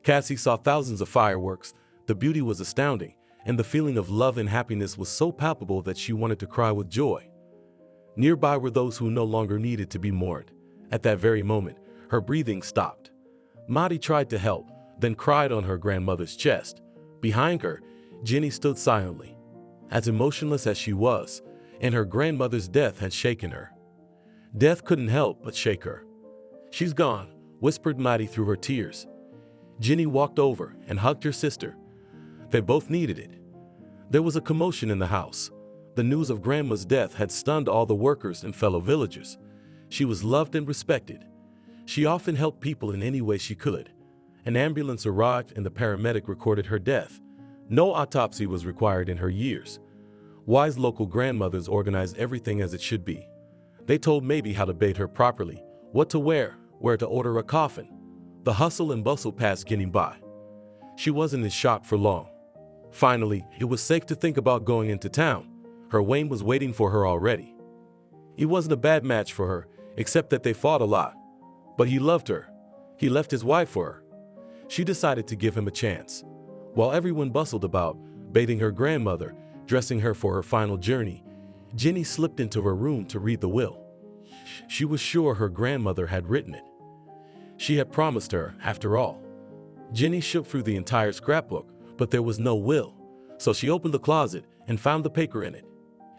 Cassie saw thousands of fireworks. The beauty was astounding, and the feeling of love and happiness was so palpable that she wanted to cry with joy. Nearby were those who no longer needed to be mourned. At that very moment, her breathing stopped. Maddie tried to help, then cried on her grandmother's chest. Behind her, Jenny stood silently, as emotionless as she was, and her grandmother's death had shaken her. Death couldn't help but shake her. "She's gone," whispered Maddie through her tears. Jenny walked over and hugged her sister. They both needed it. There was a commotion in the house. The news of Grandma's death had stunned all the workers and fellow villagers. She was loved and respected. She often helped people in any way she could. An ambulance arrived and the paramedic recorded her death. No autopsy was required in her years. Wise local grandmothers organized everything as it should be. They told Maybe how to bathe her properly, what to wear, where to order a coffin. The hustle and bustle passed getting by. She wasn't in shock for long. Finally, it was safe to think about going into town. Her Wayne was waiting for her already. He wasn't a bad match for her, except that they fought a lot. But he loved her. He left his wife for her. She decided to give him a chance. While everyone bustled about, bathing her grandmother, dressing her for her final journey, Jenny slipped into her room to read the will. She was sure her grandmother had written it. She had promised her, after all. Jenny shook through the entire scrapbook, but there was no will, so she opened the closet and found the paper in it.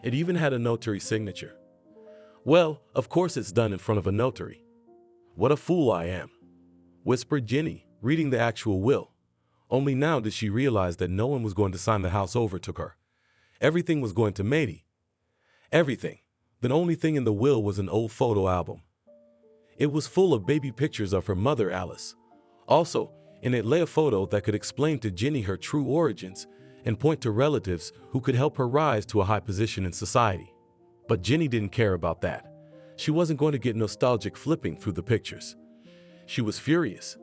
It even had a notary signature. "Well, of course it's done in front of a notary. What a fool I am," whispered Jenny, reading the actual will. Only now did she realize that no one was going to sign the house over to her. Everything was going to Matey. Everything. The only thing in the will was an old photo album. It was full of baby pictures of her mother, Alice. Also, in it lay a photo that could explain to Jenny her true origins and point to relatives who could help her rise to a high position in society. But Jenny didn't care about that. She wasn't going to get nostalgic flipping through the pictures. She was furious.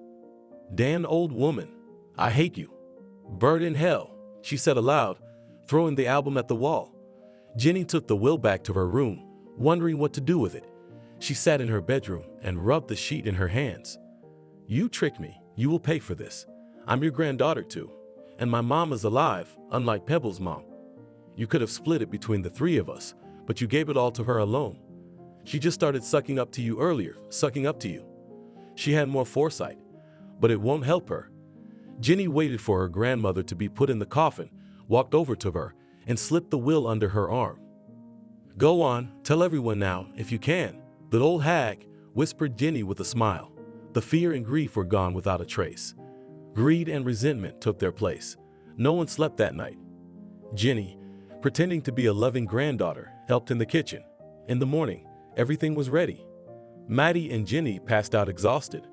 "Damn old woman, I hate you. Bird in hell," she said aloud, throwing the album at the wall. Jenny took the will back to her room, wondering what to do with it. She sat in her bedroom and rubbed the sheet in her hands. "You tricked me. You will pay for this. I'm your granddaughter too. And my mom is alive, unlike Pebble's mom. You could have split it between the three of us, but you gave it all to her alone. She just started sucking up to you earlier, sucking up to you. She had more foresight, but it won't help her." Jenny waited for her grandmother to be put in the coffin, walked over to her, and slipped the will under her arm. "Go on, tell everyone now, if you can." "The old hag," whispered Jenny with a smile. The fear and grief were gone without a trace. Greed and resentment took their place. No one slept that night. Jenny, pretending to be a loving granddaughter, helped in the kitchen. In the morning, everything was ready. Maddie and Jenny passed out exhausted.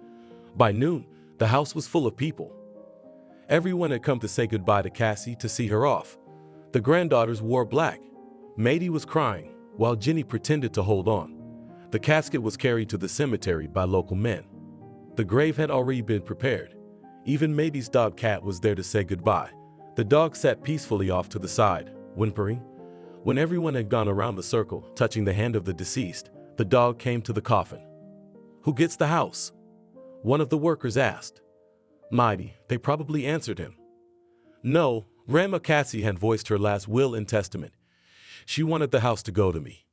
By noon, the house was full of people. Everyone had come to say goodbye to Cassie to see her off. The granddaughters wore black. Maddie was crying, while Jenny pretended to hold on. The casket was carried to the cemetery by local men. The grave had already been prepared. Even Maddie's dog Cat was there to say goodbye. The dog sat peacefully off to the side, whimpering. When everyone had gone around the circle, touching the hand of the deceased, the dog came to the coffin. "Who gets the house?" one of the workers asked. Maddie, they probably answered him. "No, Grandma Cassie had voiced her last will and testament. She wanted the house to go to me."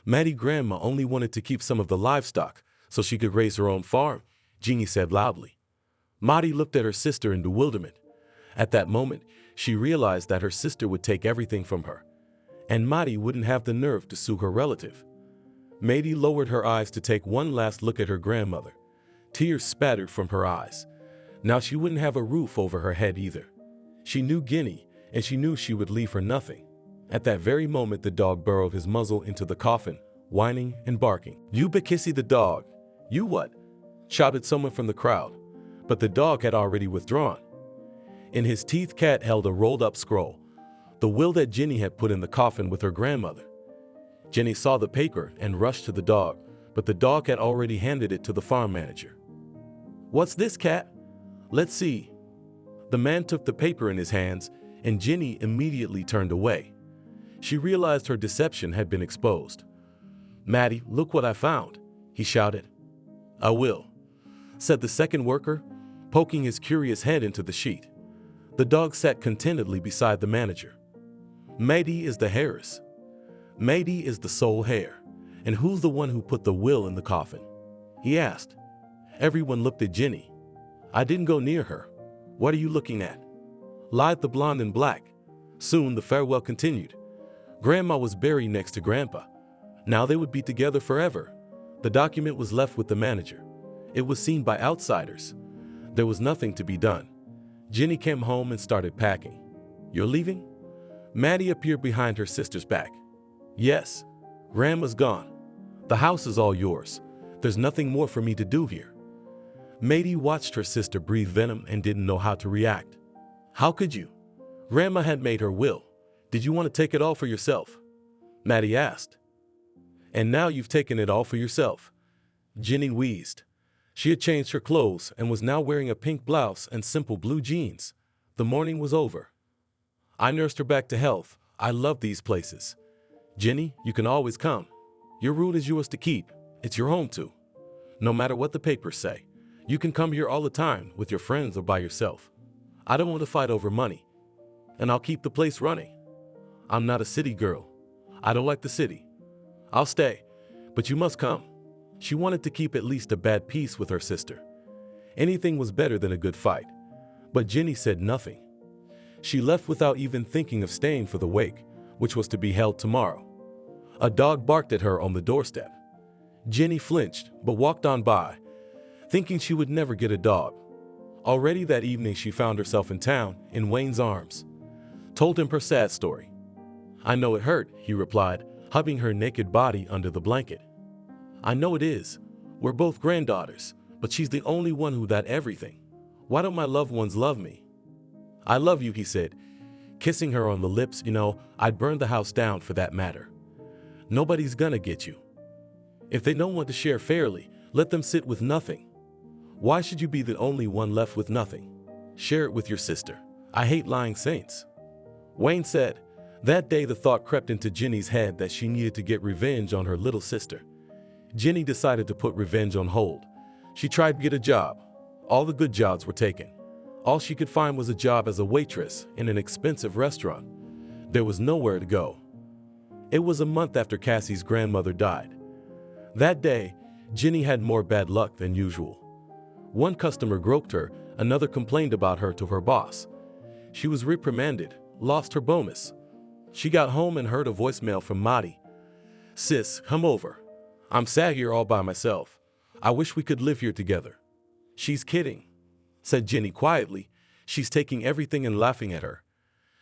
Maddie grandma only wanted to keep some of the livestock so she could raise her own farm, Jeannie said loudly. Maddie looked at her sister in bewilderment. At that moment, she realized that her sister would take everything from her, and Maddie wouldn't have the nerve to sue her relative. Maddie lowered her eyes to take one last look at her grandmother. Tears spattered from her eyes. Now she wouldn't have a roof over her head either. She knew Guinea, and she knew she would leave her nothing. At that very moment, the dog burrowed his muzzle into the coffin, whining and barking. "You Bekissy the dog! You what?" shouted someone from the crowd, but the dog had already withdrawn. In his teeth, Cat held a rolled-up scroll, the will that Jenny had put in the coffin with her grandmother. Jenny saw the paper and rushed to the dog, but the dog had already handed it to the farm manager. "What's this, Cat? Let's see." The man took the paper in his hands, and Jenny immediately turned away. She realized her deception had been exposed. "Maddie, look what I found," he shouted. "I will," said the second worker, poking his curious head into the sheet. The dog sat contentedly beside the manager. "Maddie is the heiress. Maddie is the sole heir. And who's the one who put the will in the coffin?" he asked. Everyone looked at Jenny. "I didn't go near her. What are you looking at?" lied the blonde in black. Soon the farewell continued. Grandma was buried next to Grandpa. Now they would be together forever. The document was left with the manager. It was seen by outsiders. There was nothing to be done. Jenny came home and started packing. "You're leaving?" Maddie appeared behind her sister's back. "Yes. Grandma's gone. The house is all yours. There's nothing more for me to do here." Maddie watched her sister breathe venom and didn't know how to react. "How could you? Grandma had made her will. Did you want to take it all for yourself?" Maddie asked. "And now you've taken it all for yourself." Jenny wheezed. She had changed her clothes and was now wearing a pink blouse and simple blue jeans. The morning was over. "I nursed her back to health. I love these places. Jenny, you can always come. Your room is yours to keep. It's your home too. No matter what the papers say, you can come here all the time with your friends or by yourself. I don't want to fight over money. And I'll keep the place running. I'm not a city girl. I don't like the city. I'll stay, but you must come." She wanted to keep at least a bad peace with her sister. Anything was better than a good fight. But Jenny said nothing. She left without even thinking of staying for the wake, which was to be held tomorrow. A dog barked at her on the doorstep. Jenny flinched, but walked on by, thinking she would never get a dog. Already that evening she found herself in town, in Wayne's arms. Told him her sad story. "I know it hurt," he replied, hugging her naked body under the blanket. "I know it is. We're both granddaughters, but she's the only one who got everything. Why don't my loved ones love me?" "I love you," he said, kissing her on the lips. "You know, I'd burn the house down for that matter. Nobody's gonna get you. If they don't want to share fairly, let them sit with nothing. Why should you be the only one left with nothing? Share it with your sister. I hate lying saints." Wayne said. That day the thought crept into Jenny's head that she needed to get revenge on her little sister. Jenny decided to put revenge on hold. She tried to get a job. All the good jobs were taken. All she could find was a job as a waitress in an expensive restaurant. There was nowhere to go. It was a month after Cassie's grandmother died. That day, Jenny had more bad luck than usual. One customer groped her, another complained about her to her boss. She was reprimanded, lost her bonus. She got home and heard a voicemail from Maddie. "Sis, come over. I'm sad here all by myself. I wish we could live here together." "She's kidding," said Jenny quietly. "She's taking everything and laughing at her."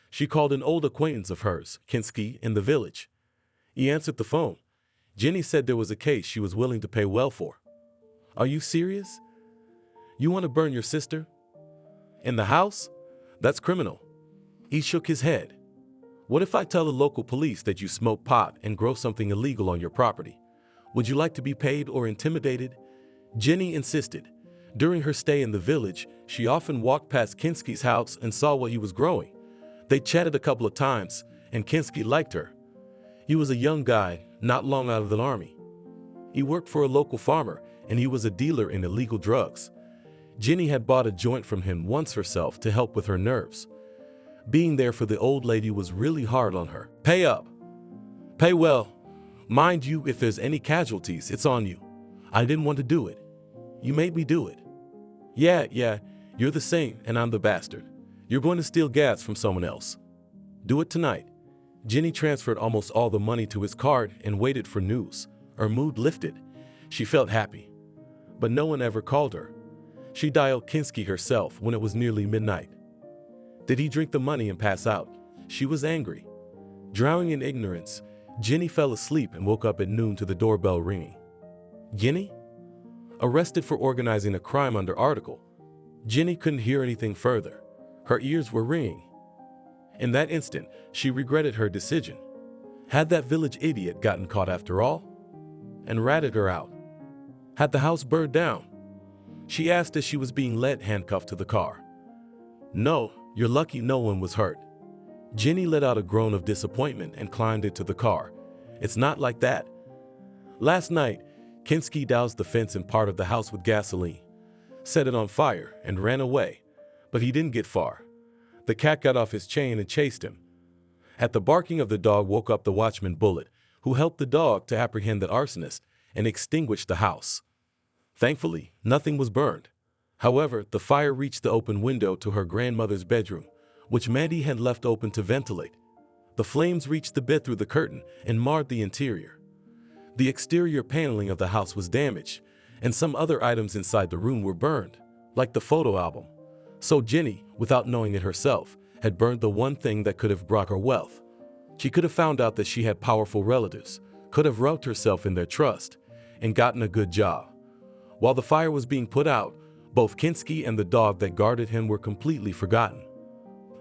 She called an old acquaintance of hers, Kinski, in the village. He answered the phone. Jenny said there was a case she was willing to pay well for. "Are you serious? You want to burn your sister? In the house? That's criminal." He shook his head. "What if I tell the local police that you smoke pot and grow something illegal on your property? Would you like to be paid or intimidated?" Jenny insisted. During her stay in the village, she often walked past Kinski's house and saw what he was growing. They chatted a couple of times, and Kinski liked her. He was a young guy, not long out of the army. He worked for a local farmer, and he was a dealer in illegal drugs. Jenny had bought a joint from him once herself to help with her nerves. Being there for the old lady was really hard on her. "Pay up. Pay well. Mind you, if there's any casualties, it's on you. I didn't want to do it. You made me do it." Yeah, you're the saint and I'm the bastard. You're going to steal gas from someone else. Do it tonight." Jenny transferred almost all the money to his card and waited for news. Her mood lifted. She felt happy. But no one ever called her. She dialed Kinski herself when it was nearly midnight. Did he drink the money and pass out? She was angry. Drowning in ignorance, Jenny fell asleep and woke up at noon to the doorbell ringing. Jenny? Arrested for organizing a crime under article. Jenny couldn't hear anything further. Her ears were ringing. In that instant, she regretted her decision. Had that village idiot gotten caught after all? And ratted her out? Had the house burned down? She asked as she was being led handcuffed to the car. No, you're lucky no one was hurt. Jenny let out a groan of disappointment and climbed into the car. It's not like that. Last night, Kinski doused the fence and part of the house with gasoline, set it on fire, and ran away, but he didn't get far. The cat got off his chain and chased him. At the barking of the dog woke up the watchman Bullet, who helped the dog to apprehend the arsonist and extinguish the house. Thankfully, nothing was burned. However, the fire reached the open window to her grandmother's bedroom, which Maddie had left open to ventilate. The flames reached the bed through the curtain and marred the interior. The exterior paneling of the house was damaged, and some other items inside the room were burned, like the photo album. So Jenny, without knowing it herself, had burned the one thing that could have brought her wealth. She could have found out that she had powerful relatives, could have rubbed herself in their trust, and gotten a good job. While the fire was being put out, both Kinski and the dog that guarded him were completely forgotten.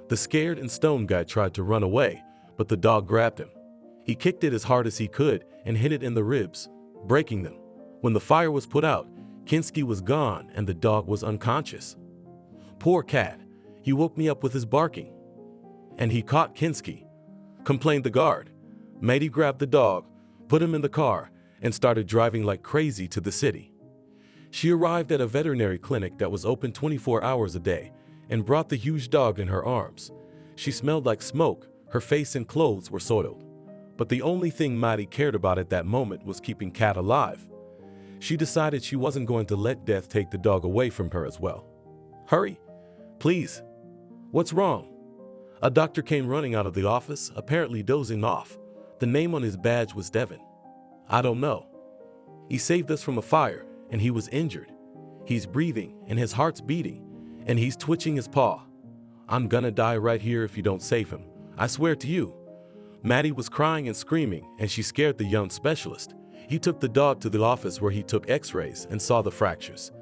The scared and stoned guy tried to run away, but the dog grabbed him. He kicked it as hard as he could and hit it in the ribs, breaking them. When the fire was put out, Kinski was gone and the dog was unconscious. Poor cat, he woke me up with his barking. And he caught Kinski, complained the guard. Maddie grabbed the dog, put him in the car, and started driving like crazy to the city. She arrived at a veterinary clinic that was open 24 hours a day and brought the huge dog in her arms. She smelled like smoke, her face and clothes were soiled. But the only thing Maddie cared about at that moment was keeping Cat alive. She decided she wasn't going to let death take the dog away from her as well. Hurry, please. What's wrong? A doctor came running out of the office, apparently dozing off. The name on his badge was Devin. I don't know. He saved us from a fire, and he was injured. He's breathing, and his heart's beating, and he's twitching his paw. I'm gonna die right here if you don't save him. I swear to you. Maddie was crying and screaming, and she scared the young specialist. He took the dog to the office where he took x-rays and saw the fractures.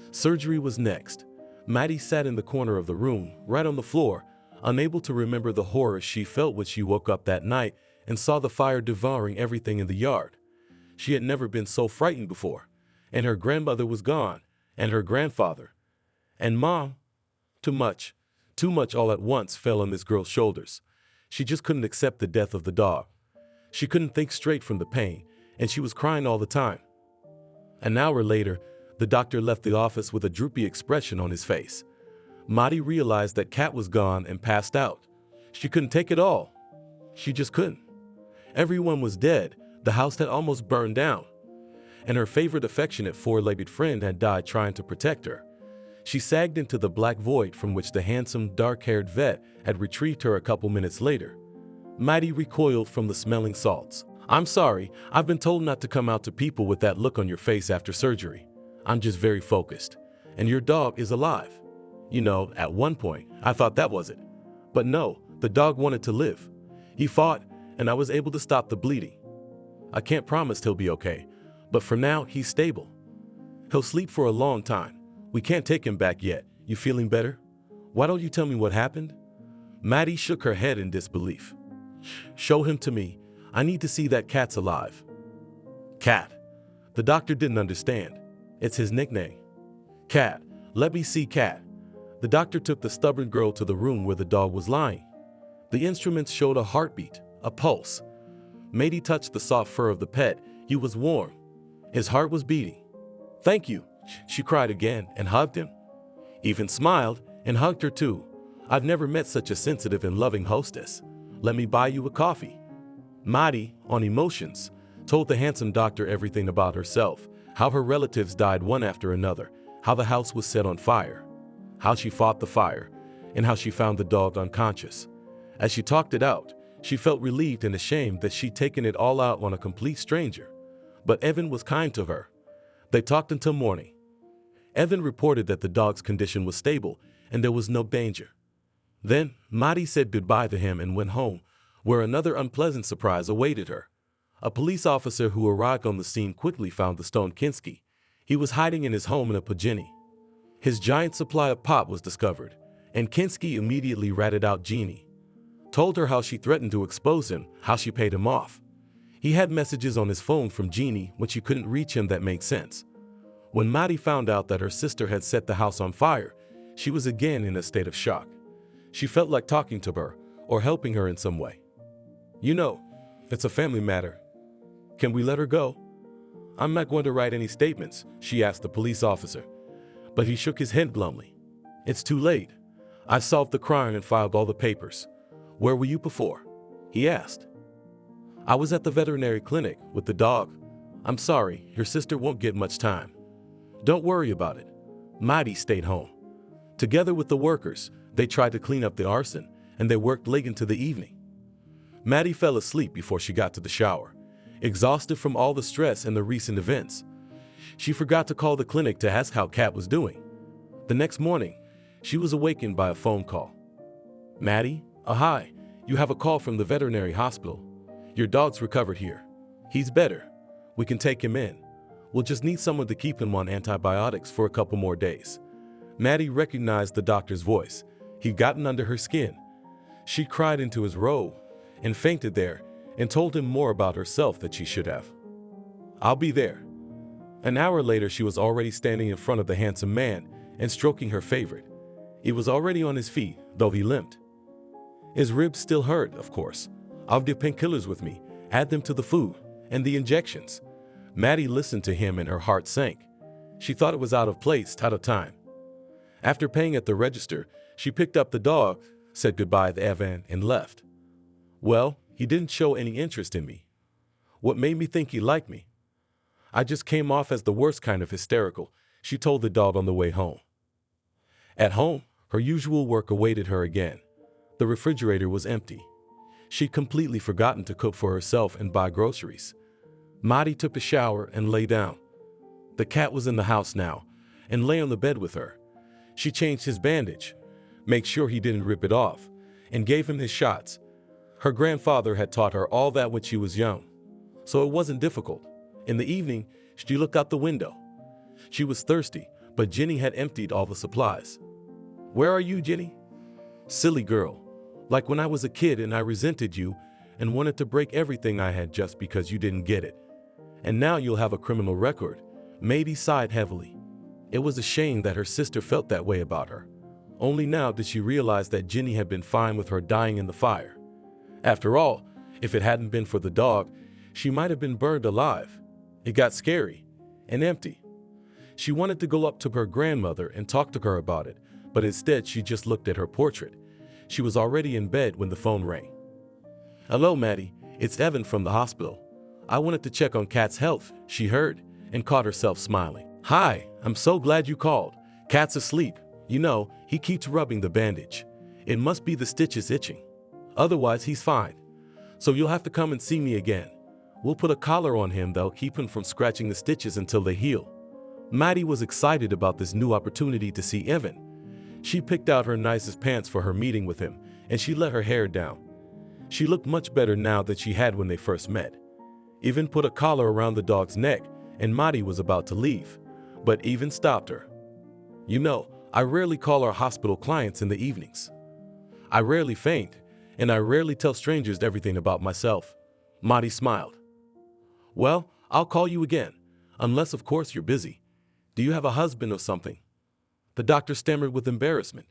Surgery was next. Maddie sat in the corner of the room, right on the floor, unable to remember the horror she felt when she woke up that night and saw the fire devouring everything in the yard. She had never been so frightened before, and her grandmother was gone, and her grandfather. And Mom, too much all at once fell on this girl's shoulders. She just couldn't accept the death of the dog. She couldn't think straight from the pain, and she was crying all the time. An hour later, the doctor left the office with a droopy expression on his face. Maddie realized that Cat was gone and passed out. She couldn't take it all. She just couldn't. Everyone was dead. The house had almost burned down. And her favorite affectionate four-legged friend had died trying to protect her. She sagged into the black void from which the handsome, dark-haired vet had retrieved her a couple minutes later. Maddie recoiled from the smelling salts. I'm sorry, I've been told not to come out to people with that look on your face after surgery. I'm just very focused. And your dog is alive. You know, at one point, I thought that was it. But no, the dog wanted to live. He fought, and I was able to stop the bleeding. I can't promise he'll be okay, but for now, he's stable. He'll sleep for a long time. We can't take him back yet. You feeling better? Why don't you tell me what happened? Maddie shook her head in disbelief. Show him to me. I need to see that Cat's alive. Cat. The doctor didn't understand. It's his nickname. Cat. Let me see Cat. The doctor took the stubborn girl to the room where the dog was lying. The instruments showed a heartbeat, a pulse. Maddie touched the soft fur of the pet. He was warm. His heart was beating. Thank you, she cried again and hugged him. Even smiled and hugged her too. I've never met such a sensitive and loving hostess. Let me buy you a coffee. Maddie, on emotions, told the handsome doctor everything about herself, how her relatives died one after another, how the house was set on fire, how she fought the fire, and how she found the dog unconscious. As she talked it out, she felt relieved and ashamed that she'd taken it all out on a complete stranger. But Evan was kind to her. They talked until morning. Evan reported that the dog's condition was stable and there was no danger. Then Maddie said goodbye to him and went home, where another unpleasant surprise awaited her. A police officer who arrived on the scene quickly found the stone Kinski. He was hiding in his home in a Pajini. His giant supply of pop was discovered, and Kinski immediately ratted out Jeannie. Told her how she threatened to expose him, how she paid him off. He had messages on his phone from Jeannie when she couldn't reach him that made sense. When Maddie found out that her sister had set the house on fire, she was again in a state of shock. She felt like talking to her or helping her in some way. You know, it's a family matter. Can we let her go? I'm not going to write any statements, she asked the police officer. But he shook his head glumly. It's too late. I solved the crime and filed all the papers. Where were you before? He asked. I was at the veterinary clinic with the dog. I'm sorry, your sister won't get much time. Don't worry about it. Maddie stayed home. Together with the workers, they tried to clean up the arson, and they worked late into the evening. Maddie fell asleep before she got to the shower, exhausted from all the stress and the recent events. She forgot to call the clinic to ask how Kat was doing. The next morning, she was awakened by a phone call. Maddie, hi, you have a call from the veterinary hospital. Your dog's recovered here. He's better. We can take him in. We'll just need someone to keep him on antibiotics for a couple more days. Maddie recognized the doctor's voice. He'd gotten under her skin. She cried into his robe and fainted there and told him more about herself that she should have. I'll be there. An hour later, she was already standing in front of the handsome man and stroking her favorite. He was already on his feet, though he limped. His ribs still hurt, of course. I'll have the painkillers with me, add them to the food, and the injections. Maddie listened to him and her heart sank. She thought it was out of place, out of time. After paying at the register, she picked up the dog, said goodbye to Evan, and left. Well, he didn't show any interest in me. What made me think he liked me? I just came off as the worst kind of hysterical, she told the dog on the way home. At home, her usual work awaited her again. The refrigerator was empty. She'd completely forgotten to cook for herself and buy groceries. Maddie took a shower and lay down. The cat was in the house now and lay on the bed with her. She changed his bandage, made sure he didn't rip it off, and gave him his shots. Her grandfather had taught her all that when she was young, so it wasn't difficult. In the evening, she looked out the window. She was thirsty, but Jenny had emptied all the supplies. Where are you, Jenny? Silly girl. Like when I was a kid and I resented you and wanted to break everything I had just because you didn't get it. And now you'll have a criminal record. Maddie sighed heavily. It was a shame that her sister felt that way about her. Only now did she realize that Jenny had been fine with her dying in the fire. After all, if it hadn't been for the dog, she might have been burned alive. It got scary and empty. She wanted to go up to her grandmother and talk to her about it, but instead she just looked at her portrait. She was already in bed when the phone rang. Hello, Maddie. It's Evan from the hospital. I wanted to check on Kat's health, she heard, and caught herself smiling. Hi, I'm so glad you called. Kat's asleep. You know, he keeps rubbing the bandage. It must be the stitches itching. Otherwise, he's fine. So you'll have to come and see me again. We'll put a collar on him that'll keep him from scratching the stitches until they heal. Maddie was excited about this new opportunity to see Evan. She picked out her nicest pants for her meeting with him, and she let her hair down. She looked much better now than she had when they first met. Evan put a collar around the dog's neck, and Maddie was about to leave, but Evan stopped her. You know, I rarely call our hospital clients in the evenings. I rarely faint, and I rarely tell strangers everything about myself. Maddie smiled. Well, I'll call you again, unless of course you're busy. Do you have a husband or something? The doctor stammered with embarrassment.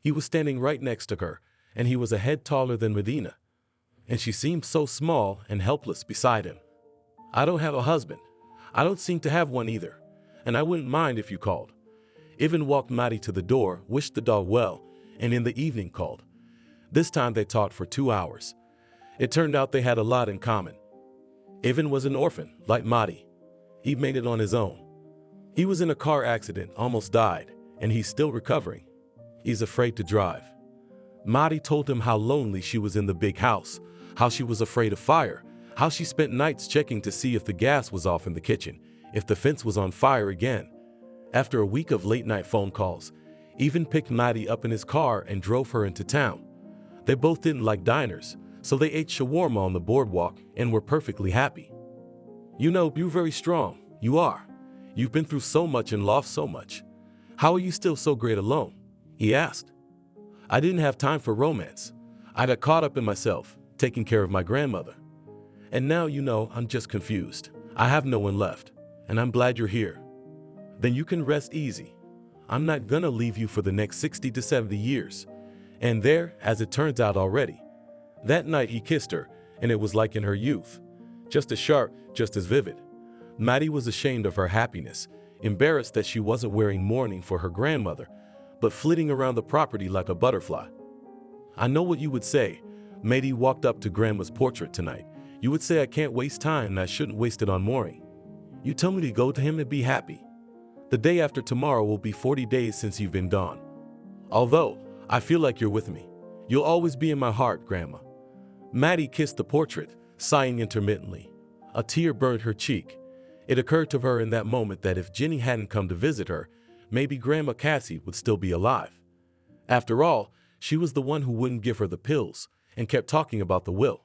He was standing right next to her, and he was a head taller than Medina, and she seemed so small and helpless beside him. I don't have a husband. I don't seem to have one either, and I wouldn't mind if you called. Evan walked Maddie to the door, wished the dog well, and in the evening called. This time they talked for 2 hours. It turned out they had a lot in common. Evan was an orphan, like Maddie. He made it on his own. He was in a car accident, almost died, and he's still recovering. He's afraid to drive. Maddie told him how lonely she was in the big house, how she was afraid of fire, how she spent nights checking to see if the gas was off in the kitchen, if the fence was on fire again. After a week of late-night phone calls, Evan picked Maddie up in his car and drove her into town. They both didn't like diners, So they ate shawarma on the boardwalk and were perfectly happy. You know, you're very strong. You are. You've been through so much and lost so much. How are you still so great alone? He asked. I didn't have time for romance. I got caught up in myself, taking care of my grandmother. And now, you know, I'm just confused. I have no one left, and I'm glad you're here. Then you can rest easy. I'm not gonna leave you for the next 60 to 70 years. And there, as it turns out already. That night he kissed her, and it was like in her youth. Just as sharp, just as vivid. Maddie was ashamed of her happiness, embarrassed that she wasn't wearing mourning for her grandmother, but flitting around the property like a butterfly. I know what you would say. Maddie walked up to Grandma's portrait tonight. You would say I can't waste time and I shouldn't waste it on mourning. You tell me to go to him and be happy. The day after tomorrow will be 40 days since you've been gone. Although, I feel like you're with me. You'll always be in my heart, Grandma. Maddie kissed the portrait, sighing intermittently. A tear burned her cheek. It occurred to her in that moment that if Jenny hadn't come to visit her, maybe Grandma Cassie would still be alive. After all, she was the one who wouldn't give her the pills and kept talking about the will.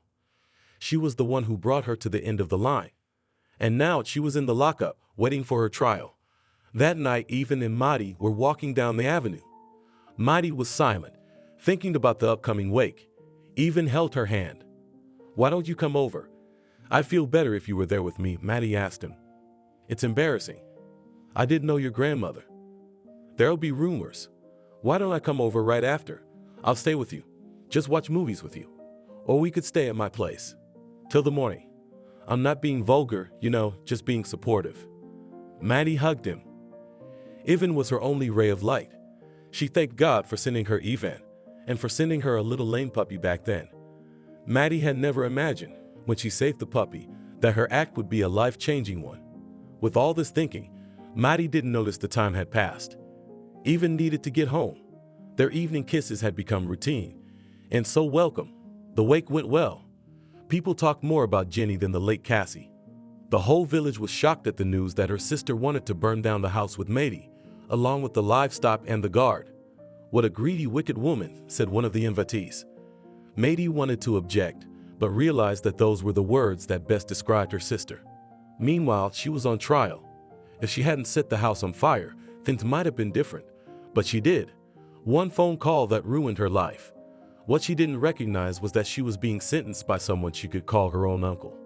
She was the one who brought her to the end of the line. And now she was in the lockup, waiting for her trial. That night, Ethan and Maddie were walking down the avenue. Maddie was silent, thinking about the upcoming wake. Ethan held her hand. Why don't you come over? I'd feel better if you were there with me, Maddie asked him. It's embarrassing. I didn't know your grandmother. There'll be rumors. Why don't I come over right after? I'll stay with you. Just watch movies with you. Or we could stay at my place. Till the morning. I'm not being vulgar, you know, just being supportive. Maddie hugged him. Ivan was her only ray of light. She thanked God for sending her Ivan, and for sending her a little lame puppy back then. Maddie had never imagined, when she saved the puppy, that her act would be a life-changing one. With all this thinking, Maddie didn't notice the time had passed. Ivan needed to get home. Their evening kisses had become routine, and so welcome. The wake went well. People talked more about Jenny than the late Cassie. The whole village was shocked at the news that her sister wanted to burn down the house with Maddie, along with the livestock and the guard. What a greedy, wicked woman, said one of the invitees. Maddie wanted to object, but realized that those were the words that best described her sister. Meanwhile, she was on trial. If she hadn't set the house on fire, things might have been different. But she did. One phone call that ruined her life. What she didn't recognize was that she was being sentenced by someone she could call her own uncle.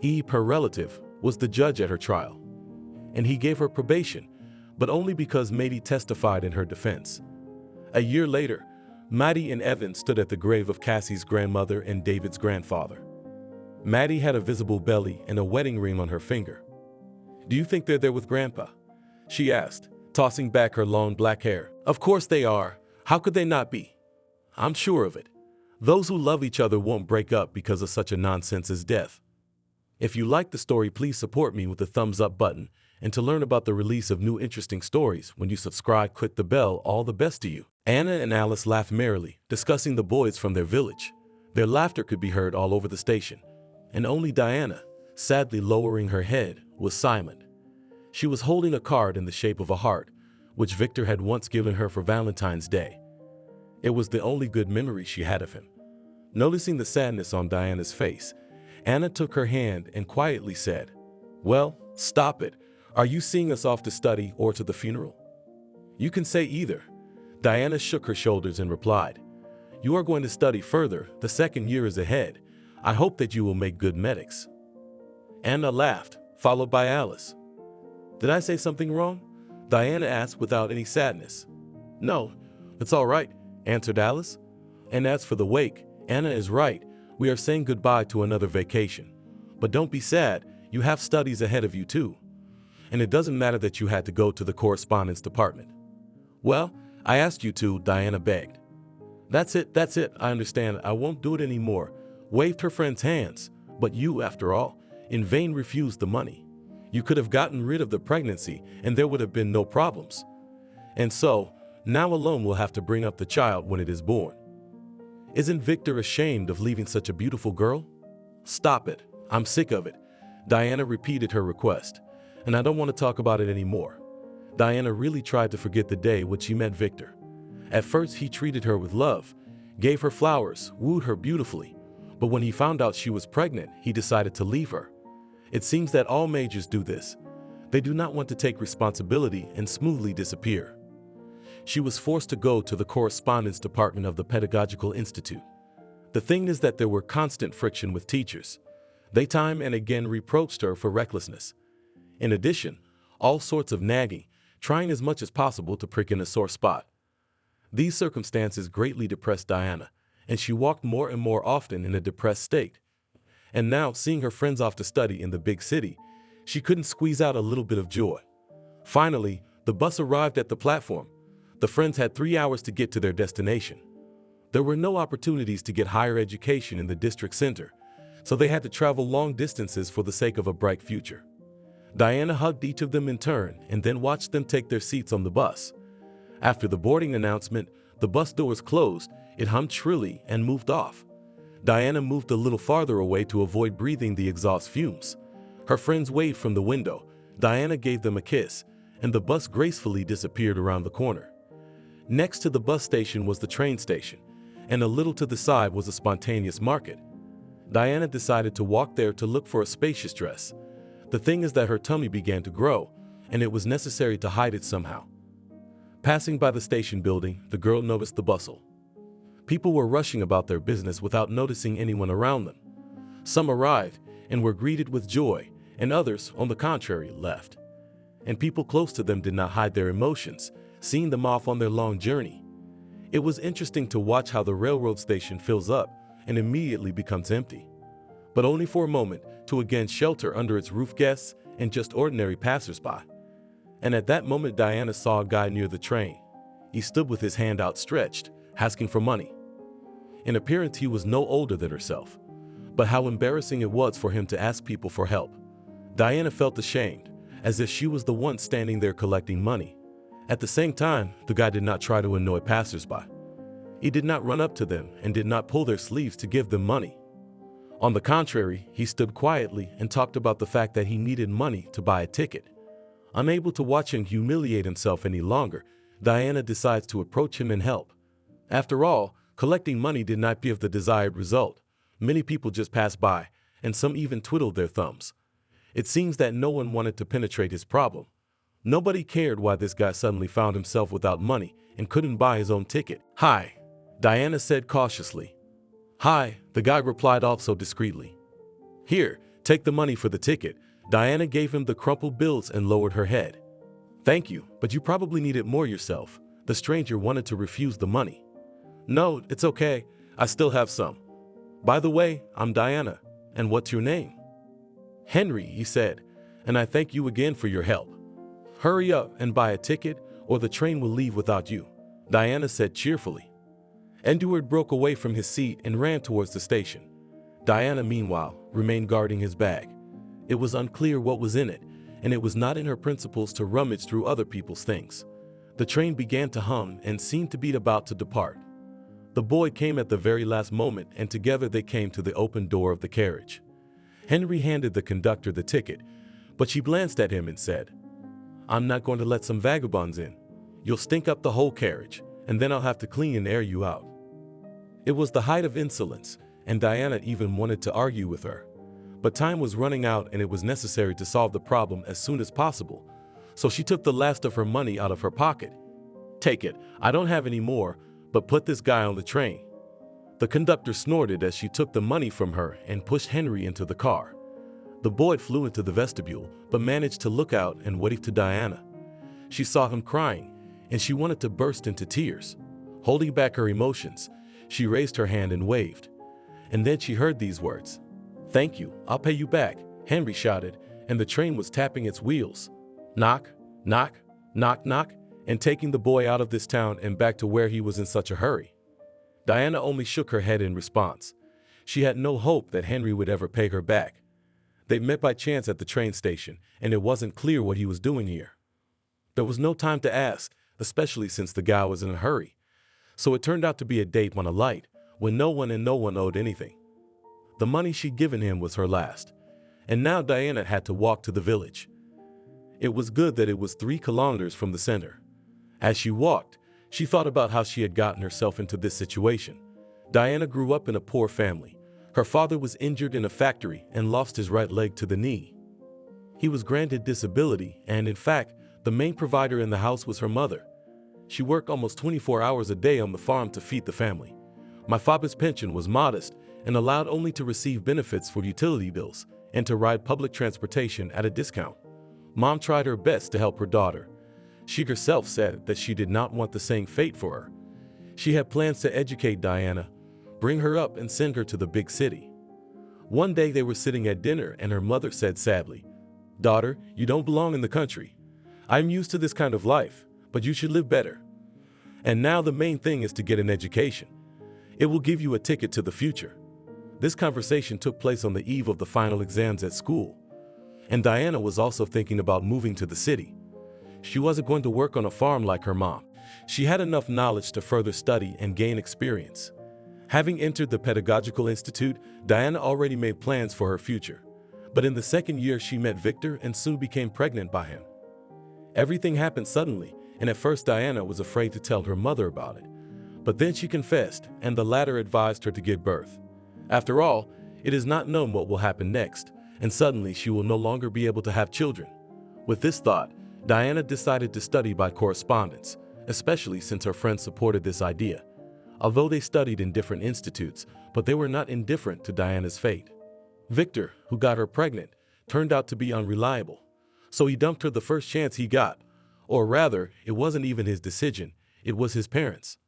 He, her relative, was the judge at her trial. And he gave her probation, but only because Maddie testified in her defense. A year later, Maddie and Evan stood at the grave of Cassie's grandmother and David's grandfather. Maddie had a visible belly and a wedding ring on her finger. Do you think they're there with Grandpa? She asked, tossing back her long black hair. Of course they are. How could they not be? I'm sure of it. Those who love each other won't break up because of such a nonsense as death. If you like the story, please support me with the thumbs up button. And to learn about the release of new interesting stories, when you subscribe, click the bell. All the best to you. Anna and Alice laughed merrily, discussing the boys from their village. Their laughter could be heard all over the station. And only Diana, sadly lowering her head, was silent. She was holding a card in the shape of a heart, which Victor had once given her for Valentine's Day. It was the only good memory she had of him. Noticing the sadness on Diana's face, Anna took her hand and quietly said, Well, stop it. Are you seeing us off to study or to the funeral? You can say either. Diana shook her shoulders and replied, You are going to study further. The second year is ahead. I hope that you will make good medics. Anna laughed, followed by Alice. Did I say something wrong? Diana asked without any sadness. No, it's all right, answered Alice. And as for the wake, Anna is right. We are saying goodbye to another vacation. But don't be sad. You have studies ahead of you too. And it doesn't matter that you had to go to the correspondence department. Well, I asked you to, Diana begged. That's it, I understand. I won't do it anymore. Waved her friend's hands. But you, after all, in vain refused the money. You could have gotten rid of the pregnancy and there would have been no problems. And so, now alone we'll have to bring up the child when it is born. Isn't Victor ashamed of leaving such a beautiful girl? Stop it. I'm sick of it. Diana repeated her request. And I don't want to talk about it anymore. Diana really tried to forget the day when she met Victor. At first he treated her with love, gave her flowers, wooed her beautifully. But when he found out she was pregnant, he decided to leave her. It seems that all majors do this. They do not want to take responsibility and smoothly disappear. She was forced to go to the correspondence department of the Pedagogical Institute. The thing is that there were constant friction with teachers. They time and again reproached her for recklessness. In addition, all sorts of nagging, trying as much as possible to prick in a sore spot. These circumstances greatly depressed Diana, and she walked more and more often in a depressed state. And now, seeing her friends off to study in the big city, she couldn't squeeze out a little bit of joy. Finally, the bus arrived at the platform. The friends had 3 hours to get to their destination. There were no opportunities to get higher education in the district center, so they had to travel long distances for the sake of a bright future. Diana hugged each of them in turn and then watched them take their seats on the bus. After the boarding announcement, the bus doors closed, it hummed shrilly and moved off. Diana moved a little farther away to avoid breathing the exhaust fumes. Her friends waved from the window. Diana gave them a kiss, and the bus gracefully disappeared around the corner. Next to the bus station was the train station, and a little to the side was a spontaneous market. Diana decided to walk there to look for a spacious dress. The thing is that her tummy began to grow, and it was necessary to hide it somehow. Passing by the station building, the girl noticed the bustle. People were rushing about their business without noticing anyone around them. Some arrived and were greeted with joy, and others, on the contrary, left. And people close to them did not hide their emotions, seeing them off on their long journey. It was interesting to watch how the railroad station fills up and immediately becomes empty, but only for a moment, to again shelter under its roof guests and just ordinary passersby. And at that moment, Diana saw a guy near the train. He stood with his hand outstretched, asking for money. In appearance, he was no older than herself, but how embarrassing it was for him to ask people for help. Diana felt ashamed, as if she was the one standing there collecting money. At the same time, the guy did not try to annoy passersby. He did not run up to them and did not pull their sleeves to give them money. On the contrary, he stood quietly and talked about the fact that he needed money to buy a ticket. Unable to watch him humiliate himself any longer, Diana decides to approach him and help. After all, collecting money did not give the desired result. Many people just passed by, and some even twiddled their thumbs. It seems that no one wanted to penetrate his problem. Nobody cared why this guy suddenly found himself without money and couldn't buy his own ticket. "Hi," Diana said cautiously. "Hi," the guy replied also discreetly. "Here, take the money for the ticket." Diana gave him the crumpled bills and lowered her head. "Thank you, but you probably need it more yourself." The stranger wanted to refuse the money. "No, it's okay. I still have some. By the way, I'm Diana. And what's your name?" "Henry," he said, "and I thank you again for your help. Hurry up and buy a ticket, or the train will leave without you," Diana said cheerfully. Edward broke away from his seat and ran towards the station. Diana, meanwhile, remained guarding his bag. It was unclear what was in it, and it was not in her principles to rummage through other people's things. The train began to hum and seemed to be about to depart. The boy came at the very last moment, and together they came to the open door of the carriage. Henry handed the conductor the ticket, but she glanced at him and said, "I'm not going to let some vagabonds in. You'll stink up the whole carriage, and then I'll have to clean and air you out." It was the height of insolence, and Diana even wanted to argue with her. But time was running out and it was necessary to solve the problem as soon as possible, so she took the last of her money out of her pocket. "Take it, I don't have any more, but put this guy on the train." The conductor snorted as she took the money from her and pushed Henry into the car. The boy flew into the vestibule, but managed to look out and wave to Diana. She saw him crying, and she wanted to burst into tears. Holding back her emotions, she raised her hand and waved. And then she heard these words, "Thank you, I'll pay you back," Henry shouted, and the train was tapping its wheels. Knock, knock, knock, knock, and taking the boy out of this town and back to where he was in such a hurry. Diana only shook her head in response. She had no hope that Henry would ever pay her back. They met by chance at the train station, and it wasn't clear what he was doing here. There was no time to ask, especially since the guy was in a hurry. So it turned out to be a date on a light, when no one owed anything. The money she'd given him was her last, and now Diana had to walk to the village. It was good that it was 3 kilometers from the center. As she walked, she thought about how she had gotten herself into this situation. Diana grew up in a poor family. Her father was injured in a factory and lost his right leg to the knee. He was granted disability, and in fact, the main provider in the house was her mother. She worked almost 24 hours a day on the farm to feed the family. My father's pension was modest and allowed only to receive benefits for utility bills and to ride public transportation at a discount. Mom tried her best to help her daughter. She herself said that she did not want the same fate for her. She had plans to educate Diana, bring her up and send her to the big city. One day they were sitting at dinner and her mother said sadly, "Daughter, you don't belong in the country. I'm used to this kind of life, but you should live better. And now the main thing is to get an education. It will give you a ticket to the future." This conversation took place on the eve of the final exams at school. And Diana was also thinking about moving to the city. She wasn't going to work on a farm like her mom. She had enough knowledge to further study and gain experience. Having entered the Pedagogical Institute, Diana already made plans for her future. But in the second year she met Victor and soon became pregnant by him. Everything happened suddenly, and at first Diana was afraid to tell her mother about it. But then she confessed, and the latter advised her to give birth. After all, it is not known what will happen next, and suddenly she will no longer be able to have children. With this thought, Diana decided to study by correspondence, especially since her friends supported this idea. Although they studied in different institutes, but they were not indifferent to Diana's fate. Victor, who got her pregnant, turned out to be unreliable, so he dumped her the first chance he got. Or rather, it wasn't even his decision, it was his parents.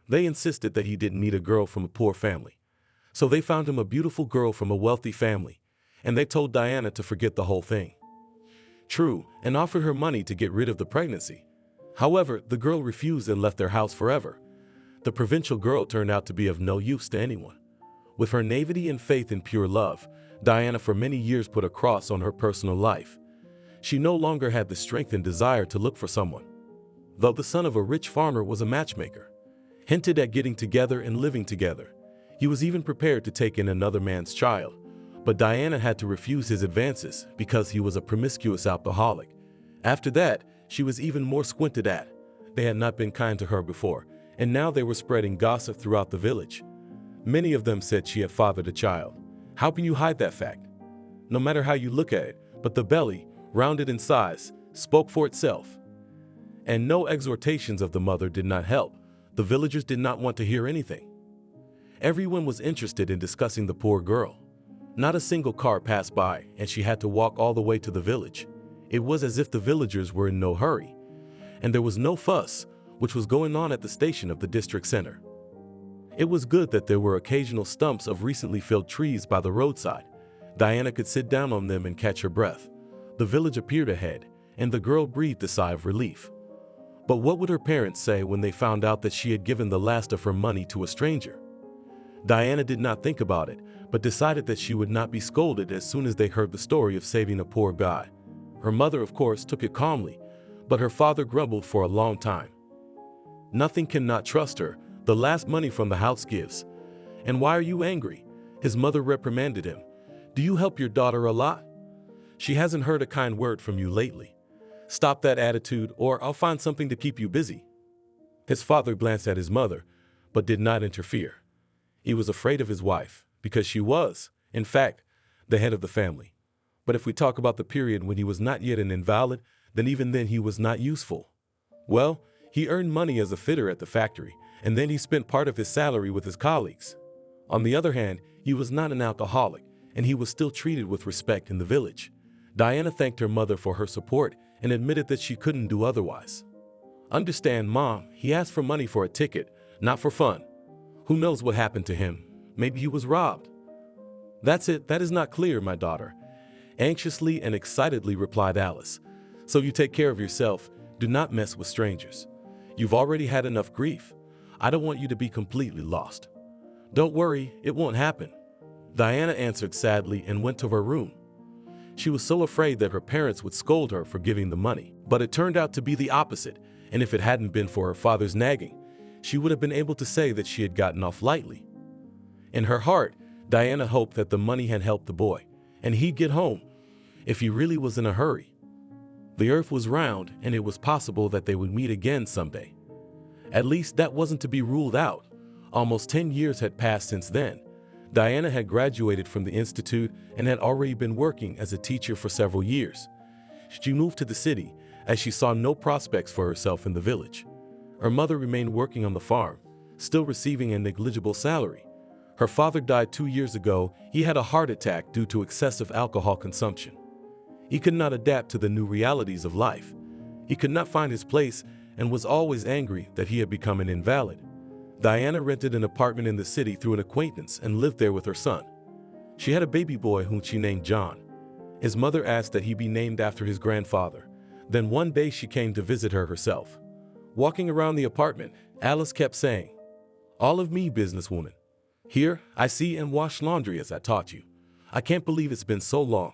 They insisted that he didn't need a girl from a poor family. So they found him a beautiful girl from a wealthy family, and they told Diana to forget the whole thing. True, and offered her money to get rid of the pregnancy. However, the girl refused and left their house forever. The provincial girl turned out to be of no use to anyone. With her naivety and faith in pure love, Diana for many years put a cross on her personal life. She no longer had the strength and desire to look for someone. Though the son of a rich farmer was a matchmaker, hinted at getting together and living together. He was even prepared to take in another man's child, but Diana had to refuse his advances because he was a promiscuous alcoholic. After that, she was even more squinted at. They had not been kind to her before, and now they were spreading gossip throughout the village. Many of them said she had fathered a child. How can you hide that fact? No matter how you look at it, but the belly, rounded in size, spoke for itself. And no exhortations of the mother did not help. The villagers did not want to hear anything. Everyone was interested in discussing the poor girl. Not a single car passed by, and she had to walk all the way to the village. It was as if the villagers were in no hurry. And there was no fuss, which was going on at the station of the district center. It was good that there were occasional stumps of recently felled trees by the roadside. Diana could sit down on them and catch her breath. The village appeared ahead, and the girl breathed a sigh of relief. But what would her parents say when they found out that she had given the last of her money to a stranger? Diana did not think about it, but decided that she would not be scolded as soon as they heard the story of saving a poor guy. Her mother, of course, took it calmly, but her father grumbled for a long time. Nothing cannot trust her, the last money from the house gives. And why are you angry? His mother reprimanded him. Do you help your daughter a lot? She hasn't heard a kind word from you lately. Stop that attitude, or I'll find something to keep you busy. His father glanced at his mother, but did not interfere. He was afraid of his wife, because she was, in fact, the head of the family. But if we talk about the period when he was not yet an invalid, then even then he was not useful. Well, he earned money as a fitter at the factory, and then he spent part of his salary with his colleagues. On the other hand, he was not an alcoholic, and he was still treated with respect in the village. Diana thanked her mother for her support and admitted that she couldn't do otherwise. Understand, Mom, he asked for money for a ticket, not for fun. Who knows what happened to him? Maybe he was robbed. That's it, that is not clear, my daughter. Anxiously and excitedly replied Alice. So you take care of yourself, do not mess with strangers. You've already had enough grief. I don't want you to be completely lost. Don't worry, it won't happen. Diana answered sadly and went to her room. She was so afraid that her parents would scold her for giving the money, but it turned out to be the opposite, and if it hadn't been for her father's nagging, she would have been able to say that she had gotten off lightly. In her heart, Diana hoped that the money had helped the boy, and he'd get home, if he really was in a hurry. The earth was round, and it was possible that they would meet again someday. At least that wasn't to be ruled out. Almost 10 years had passed since then. Diana had graduated from the institute and had already been working as a teacher for several years. She moved to the city as she saw no prospects for herself in the village. Her mother remained working on the farm, still receiving a negligible salary. Her father died 2 years ago. He had a heart attack due to excessive alcohol consumption. He could not adapt to the new realities of life. He could not find his place and was always angry that he had become an invalid. Diana rented an apartment in the city through an acquaintance and lived there with her son. She had a baby boy whom she named John. His mother asked that he be named after his grandfather. Then one day she came to visit her herself. Walking around the apartment, Alice kept saying, "All of me, businesswoman. Here, I see and wash laundry as I taught you. I can't believe it's been so long.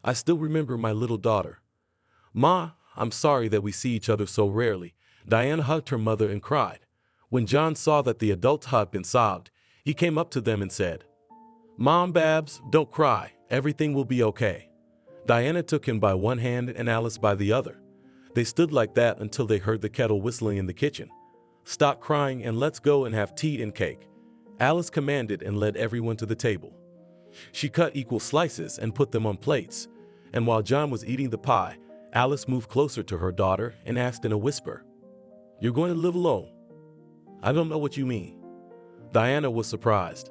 I still remember my little daughter. Ma, I'm sorry that we see each other so rarely." Diana hugged her mother and cried. When John saw that the adults had been sobbed, he came up to them and said, "Mom, Babs, don't cry. Everything will be okay." Diana took him by one hand and Alice by the other. They stood like that until they heard the kettle whistling in the kitchen. "Stop crying and let's go and have tea and cake," Alice commanded and led everyone to the table. She cut equal slices and put them on plates, and while John was eating the pie, Alice moved closer to her daughter and asked in a whisper, "You're going to live alone?" "I don't know what you mean." Diana was surprised.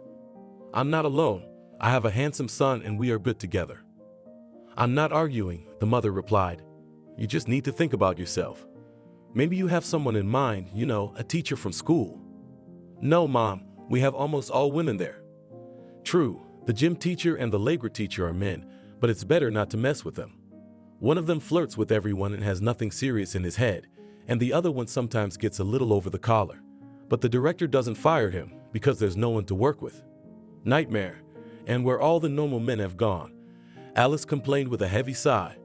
"I'm not alone. I have a handsome son and we are good together." "I'm not arguing," the mother replied. "You just need to think about yourself. Maybe you have someone in mind, a teacher from school." "No, Mom, we have almost all women there." "True, the gym teacher and the labor teacher are men, but it's better not to mess with them. One of them flirts with everyone and has nothing serious in his head, and the other one sometimes gets a little over the collar. But the director doesn't fire him because there's no one to work with. Nightmare, and where all the normal men have gone." Alice complained with a heavy sigh.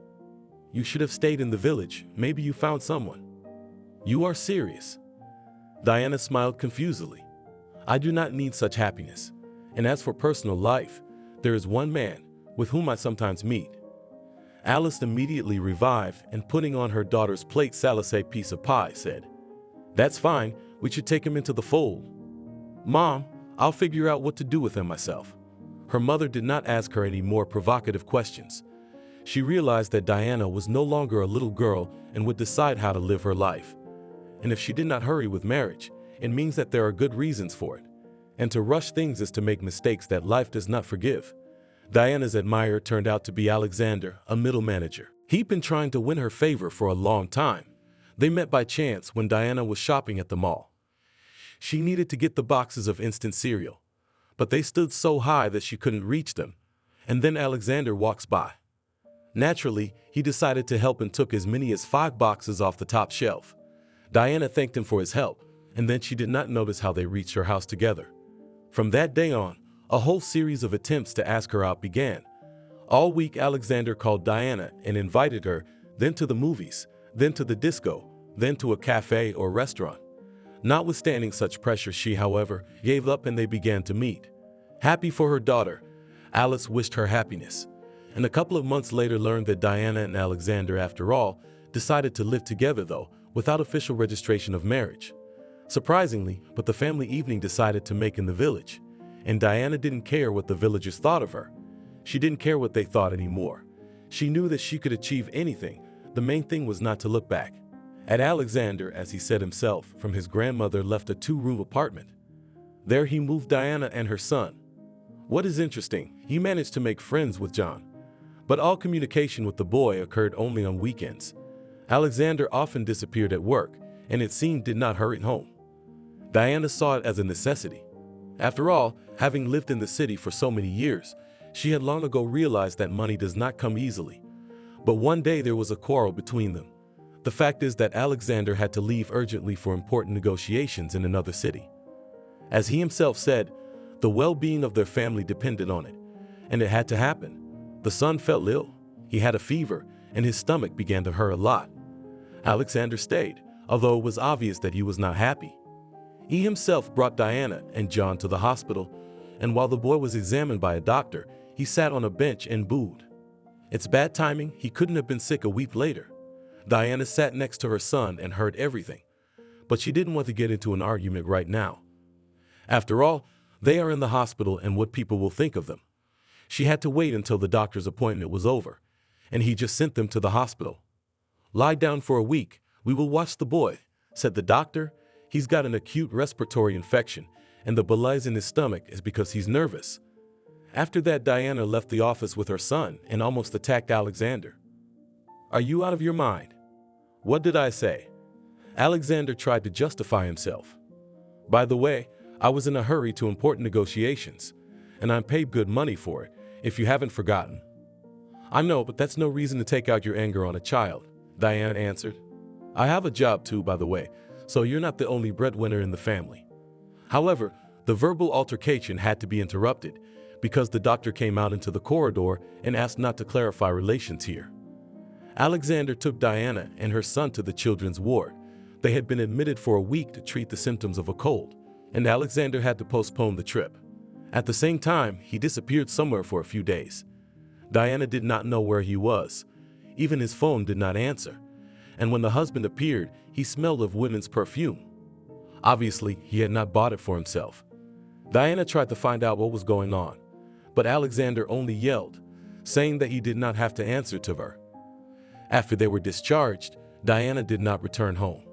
"You should have stayed in the village. Maybe you found someone." "You are serious?" Diana smiled confusedly. "I do not need such happiness. And as for personal life, there is one man with whom I sometimes meet." Alice immediately revived and putting on her daughter's plate a piece of pie, said, "That's fine. We should take him into the fold." "Mom, I'll figure out what to do with him myself." Her mother did not ask her any more provocative questions. She realized that Diana was no longer a little girl and would decide how to live her life. And if she did not hurry with marriage, it means that there are good reasons for it. And to rush things is to make mistakes that life does not forgive. Diana's admirer turned out to be Alexander, a middle manager. He'd been trying to win her favor for a long time. They met by chance when Diana was shopping at the mall. She needed to get the boxes of instant cereal, but they stood so high that she couldn't reach them. And then Alexander walks by. Naturally, he decided to help and took as many as 5 boxes off the top shelf. Diana thanked him for his help, and then she did not notice how they reached her house together. From that day on, a whole series of attempts to ask her out began. All week, Alexander called Diana and invited her, then to the movies, then to the disco, then to a cafe or restaurant. Notwithstanding such pressure, she, however, gave up and they began to meet. Happy for her daughter, Alice wished her happiness, and a couple of months later learned that Diana and Alexander, after all, decided to live together, though without official registration of marriage. Surprisingly, but the family evening decided to make in the village, and Diana didn't care what the villagers thought of her. She didn't care what they thought anymore. She knew that she could achieve anything. The main thing was not to look back. At Alexander, as he said himself, from his grandmother left a 2-room apartment. There he moved Diana and her son. What is interesting, he managed to make friends with John, but all communication with the boy occurred only on weekends. Alexander often disappeared at work, and it seemed did not hurry home. Diana saw it as a necessity. After all, having lived in the city for so many years, she had long ago realized that money does not come easily. But one day there was a quarrel between them. The fact is that Alexander had to leave urgently for important negotiations in another city. As he himself said, the well-being of their family depended on it, and it had to happen. The son fell ill, he had a fever, and his stomach began to hurt a lot. Alexander stayed, although it was obvious that he was not happy. He himself brought Diana and John to the hospital, and while the boy was examined by a doctor, he sat on a bench and booed. It's bad timing, he couldn't have been sick a week later. Diana sat next to her son and heard everything, but she didn't want to get into an argument right now. After all, They are in the hospital and what people will think of them. She had to wait until the doctor's appointment was over, and he just sent them to the hospital. Lie down for a week. We will watch the boy, said the doctor. He's got an acute respiratory infection, and the malaise in his stomach is because he's nervous. After that, Diana left the office with her son and almost attacked Alexander. Are you out of your mind? What did I say? Alexander tried to justify himself. By the way, I was in a hurry to important negotiations, and I'm paid good money for it, if you haven't forgotten. I know, but that's no reason to take out your anger on a child, Diana answered. I have a job too, by the way, so you're not the only breadwinner in the family. However, the verbal altercation had to be interrupted because the doctor came out into the corridor and asked not to clarify relations here. Alexander took Diana and her son to the children's ward. They had been admitted for a week to treat the symptoms of a cold, and Alexander had to postpone the trip. At the same time, he disappeared somewhere for a few days. Diana did not know where he was. Even his phone did not answer. And when the husband appeared, he smelled of women's perfume. Obviously, he had not bought it for himself. Diana tried to find out what was going on, but Alexander only yelled, saying that he did not have to answer to her. After they were discharged, Diana did not return home.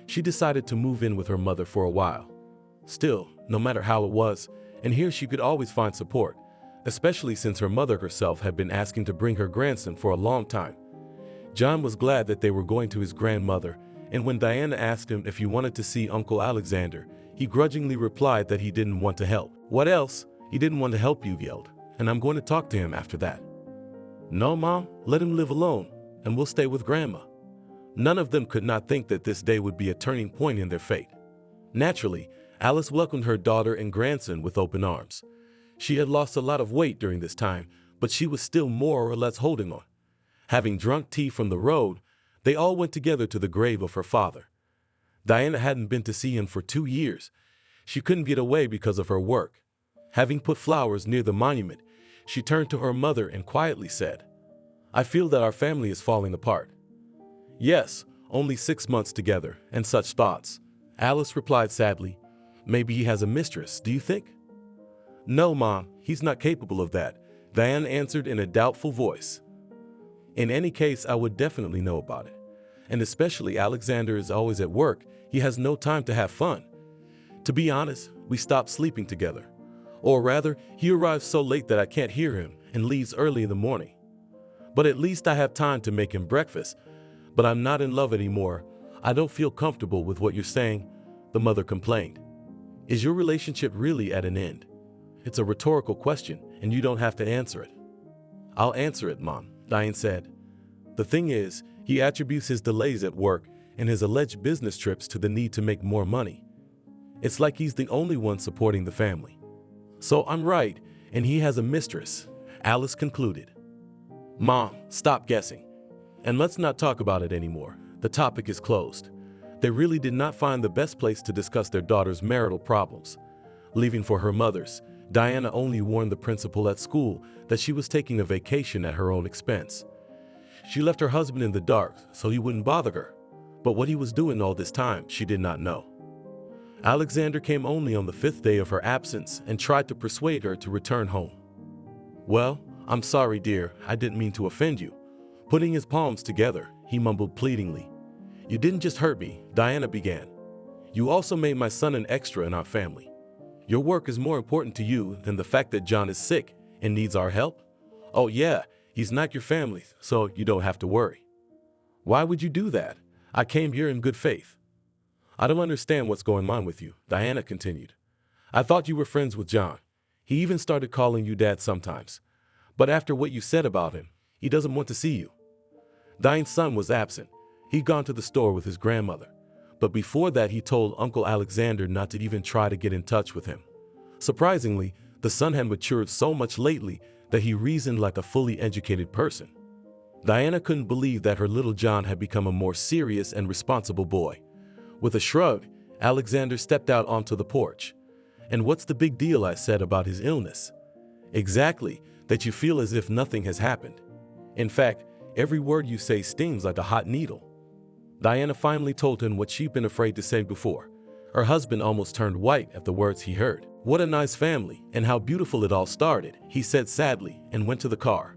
She decided to move in with her mother for a while. Still, no matter how it was, and here she could always find support, especially since her mother herself had been asking to bring her grandson for a long time. John was glad that they were going to his grandmother, and when Diana asked him if he wanted to see Uncle Alexander, he grudgingly replied that he didn't want to help. What else? He didn't want to help, you yelled, and I'm going to talk to him after that. No, Mom, let him live alone, and we'll stay with Grandma. None of them could not think that this day would be a turning point in their fate. Naturally, Alice welcomed her daughter and grandson with open arms. She had lost a lot of weight during this time, but she was still more or less holding on. Having drunk tea from the road, they all went together to the grave of her father. Diana hadn't been to see him for 2 years. She couldn't get away because of her work. Having put flowers near the monument, she turned to her mother and quietly said, I feel that our family is falling apart. Yes, only 6 months together, and such thoughts. Alice replied sadly, maybe he has a mistress, do you think? No, Mom, he's not capable of that, Diana answered in a doubtful voice. In any case, I would definitely know about it. And especially Alexander is always at work, he has no time to have fun. To be honest, we stopped sleeping together. Or rather, he arrives so late that I can't hear him and leaves early in the morning. But at least I have time to make him breakfast. But I'm not in love anymore. I don't feel comfortable with what you're saying, the mother complained. Is your relationship really at an end? It's a rhetorical question, and you don't have to answer it. I'll answer it, Mom, Diane said. The thing is, he attributes his delays at work and his alleged business trips to the need to make more money. It's like he's the only one supporting the family. So I'm right, and he has a mistress, Alice concluded. Mom, stop guessing. And let's not talk about it anymore. The topic is closed. They really did not find the best place to discuss their daughter's marital problems. Leaving for her mother's, Diana only warned the principal at school that she was taking a vacation at her own expense. She left her husband in the dark so he wouldn't bother her, but what he was doing all this time she did not know. Alexander came only on the 5th day of her absence and tried to persuade her to return home. Well, I'm sorry, dear, I didn't mean to offend you. Putting his palms together, he mumbled pleadingly. You didn't just hurt me, Diana began. You also made my son an extra in our family. Your work is more important to you than the fact that John is sick and needs our help? Oh yeah, he's not your family, so you don't have to worry. Why would you do that? I came here in good faith. I don't understand what's going on with you, Diana continued. I thought you were friends with John. He even started calling you Dad sometimes. But after what you said about him, he doesn't want to see you. Diane's son was absent. He'd gone to the store with his grandmother. But before that, he told Uncle Alexander not to even try to get in touch with him. Surprisingly, the son had matured so much lately that he reasoned like a fully educated person. Diana couldn't believe that her little John had become a more serious and responsible boy. With a shrug, Alexander stepped out onto the porch. And what's the big deal, I said, about his illness? Exactly, that you feel as if nothing has happened. In fact, every word you say stings like a hot needle. Diana finally told him what she'd been afraid to say before. Her husband almost turned white at the words he heard. "What a nice family, and how beautiful it all started," he said sadly and went to the car.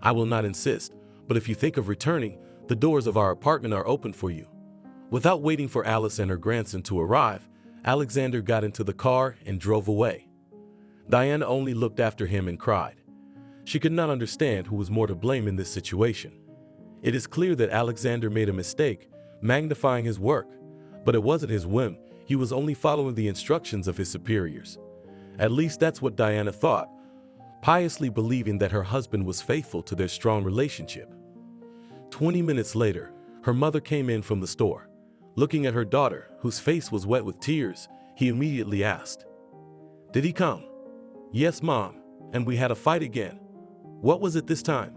"I will not insist, but if you think of returning, the doors of our apartment are open for you." Without waiting for Alice and her grandson to arrive, Alexander got into the car and drove away. Diana only looked after him and cried. She could not understand who was more to blame in this situation. It is clear that Alexander made a mistake, magnifying his work, but it wasn't his whim. He was only following the instructions of his superiors. At least that's what Diana thought, piously believing that her husband was faithful to their strong relationship. 20 minutes later, her mother came in from the store. Looking at her daughter, whose face was wet with tears, he immediately asked, "Did he come?" "Yes, Mom, and we had a fight again." "What was it this time?"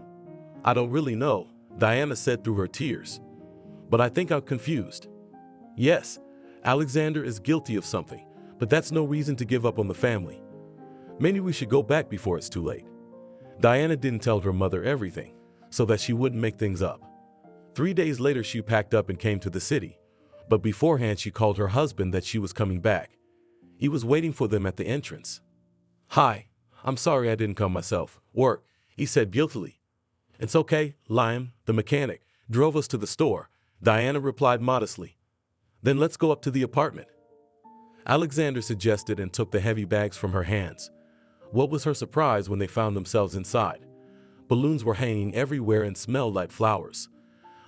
"I don't really know," Diana said through her tears. "But I think I'm confused." Yes, Alexander is guilty of something, but that's no reason to give up on the family. Maybe we should go back before it's too late. Diana didn't tell her mother everything, so that she wouldn't make things up. 3 days later, she packed up and came to the city, but beforehand she called her husband that she was coming back. He was waiting for them at the entrance. "Hi, I'm sorry I didn't come myself. Work," he said guiltily. "It's okay, Liam, the mechanic, drove us to the store," Diana replied modestly. "Then let's go up to the apartment." Alexander suggested and took the heavy bags from her hands. What was her surprise when they found themselves inside? Balloons were hanging everywhere and smelled like flowers.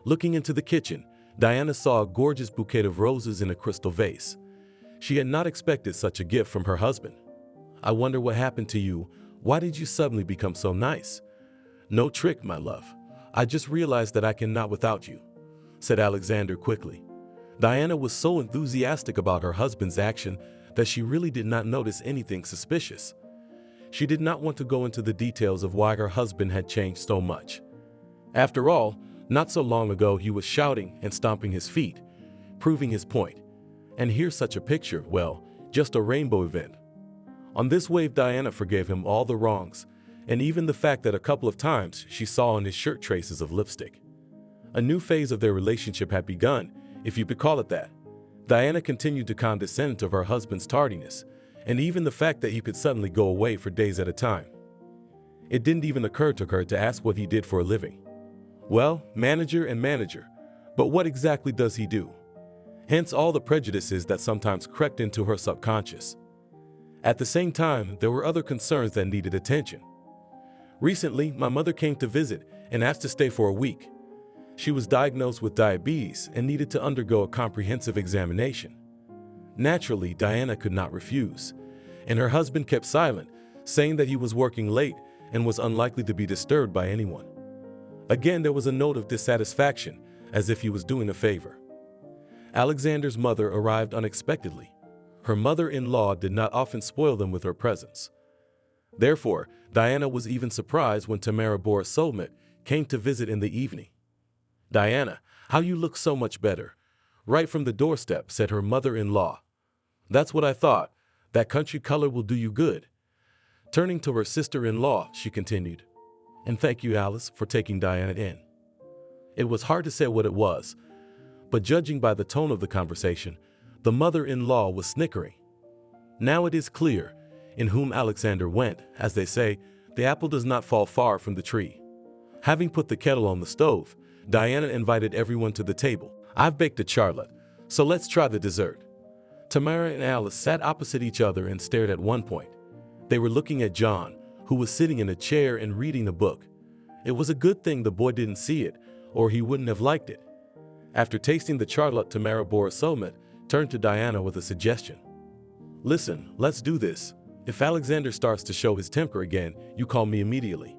Looking into the kitchen, Diana saw a gorgeous bouquet of roses in a crystal vase. She had not expected such a gift from her husband. "I wonder what happened to you. Why did you suddenly become so nice?" "No trick, my love. I just realized that I cannot without you," said Alexander quickly. Diana was so enthusiastic about her husband's action that she really did not notice anything suspicious. She did not want to go into the details of why her husband had changed so much. After all, not so long ago he was shouting and stomping his feet, proving his point. And here's such a picture, well, just a rainbow event. On this wave, Diana forgave him all the wrongs, and even the fact that a couple of times she saw on his shirt traces of lipstick. A new phase of their relationship had begun, if you could call it that. Diana continued to condescend to her husband's tardiness, and even the fact that he could suddenly go away for days at a time. It didn't even occur to her to ask what he did for a living. Well, manager and manager, but what exactly does he do? Hence all the prejudices that sometimes crept into her subconscious. At the same time, there were other concerns that needed attention. Recently, my mother came to visit and asked to stay for a week. She was diagnosed with diabetes and needed to undergo a comprehensive examination. Naturally, Diana could not refuse, and her husband kept silent, saying that he was working late and was unlikely to be disturbed by anyone. Again, there was a note of dissatisfaction, as if he was doing a favor. Alexander's mother arrived unexpectedly. Her mother-in-law did not often spoil them with her presence. Therefore, Diana was even surprised when Tamara Borisovic came to visit in the evening. "Diana, how you look so much better. Right from the doorstep," said her mother-in-law. "That's what I thought. That country color will do you good." Turning to her sister-in-law, she continued, "And thank you, Alice, for taking Diana in." It was hard to say what it was, but judging by the tone of the conversation, the mother-in-law was snickering. Now it is clear in whom Alexander went. As they say, the apple does not fall far from the tree. Having put the kettle on the stove, Diana invited everyone to the table. "I've baked a charlotte, so let's try the dessert." Tamara and Alice sat opposite each other and stared at one point. They were looking at John, who was sitting in a chair and reading a book. It was a good thing the boy didn't see it, or he wouldn't have liked it. After tasting the charlotte, Tamara Borisovic turned to Diana with a suggestion. "Listen, let's do this. If Alexander starts to show his temper again, you call me immediately.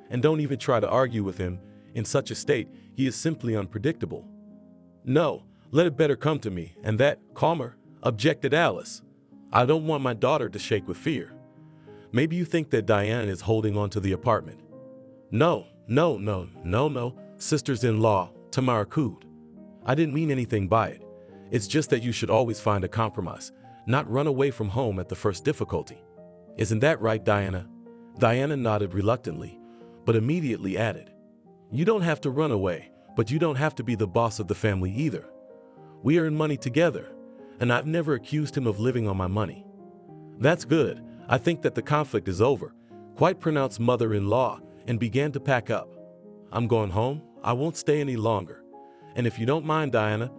And don't even try to argue with him. In such a state, he is simply unpredictable." "No, let it better come to me, and that, calmer," objected Alice. "I don't want my daughter to shake with fear." "Maybe you think that Diana is holding on to the apartment." No, sisters-in-law," Tamara cooed. "I didn't mean anything by it. It's just that you should always find a compromise, not run away from home at the first difficulty. Isn't that right, Diana?" Diana nodded reluctantly, but immediately added, "You don't have to run away, but you don't have to be the boss of the family either. We earn money together, and I've never accused him of living on my money." "That's good. I think that the conflict is over," quite pronounced mother-in-law, and began to pack up. "I'm going home. I won't stay any longer. And if you don't mind, Diana,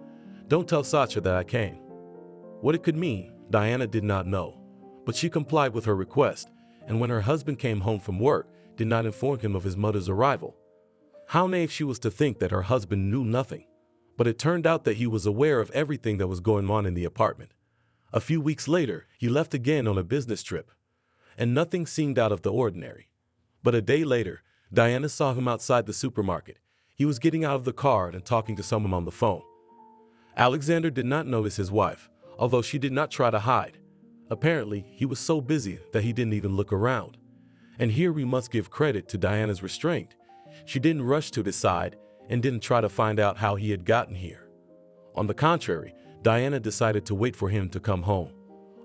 don't tell Sacha that I came." What it could mean, Diana did not know, but she complied with her request, and when her husband came home from work, did not inform him of his mother's arrival. How naive she was to think that her husband knew nothing, but it turned out that he was aware of everything that was going on in the apartment. A few weeks later, he left again on a business trip, and nothing seemed out of the ordinary. But a day later, Diana saw him outside the supermarket. He was getting out of the car and talking to someone on the phone. Alexander did not notice his wife, although she did not try to hide. Apparently, he was so busy that he didn't even look around. And here we must give credit to Diana's restraint. She didn't rush to decide and didn't try to find out how he had gotten here. On the contrary, Diana decided to wait for him to come home.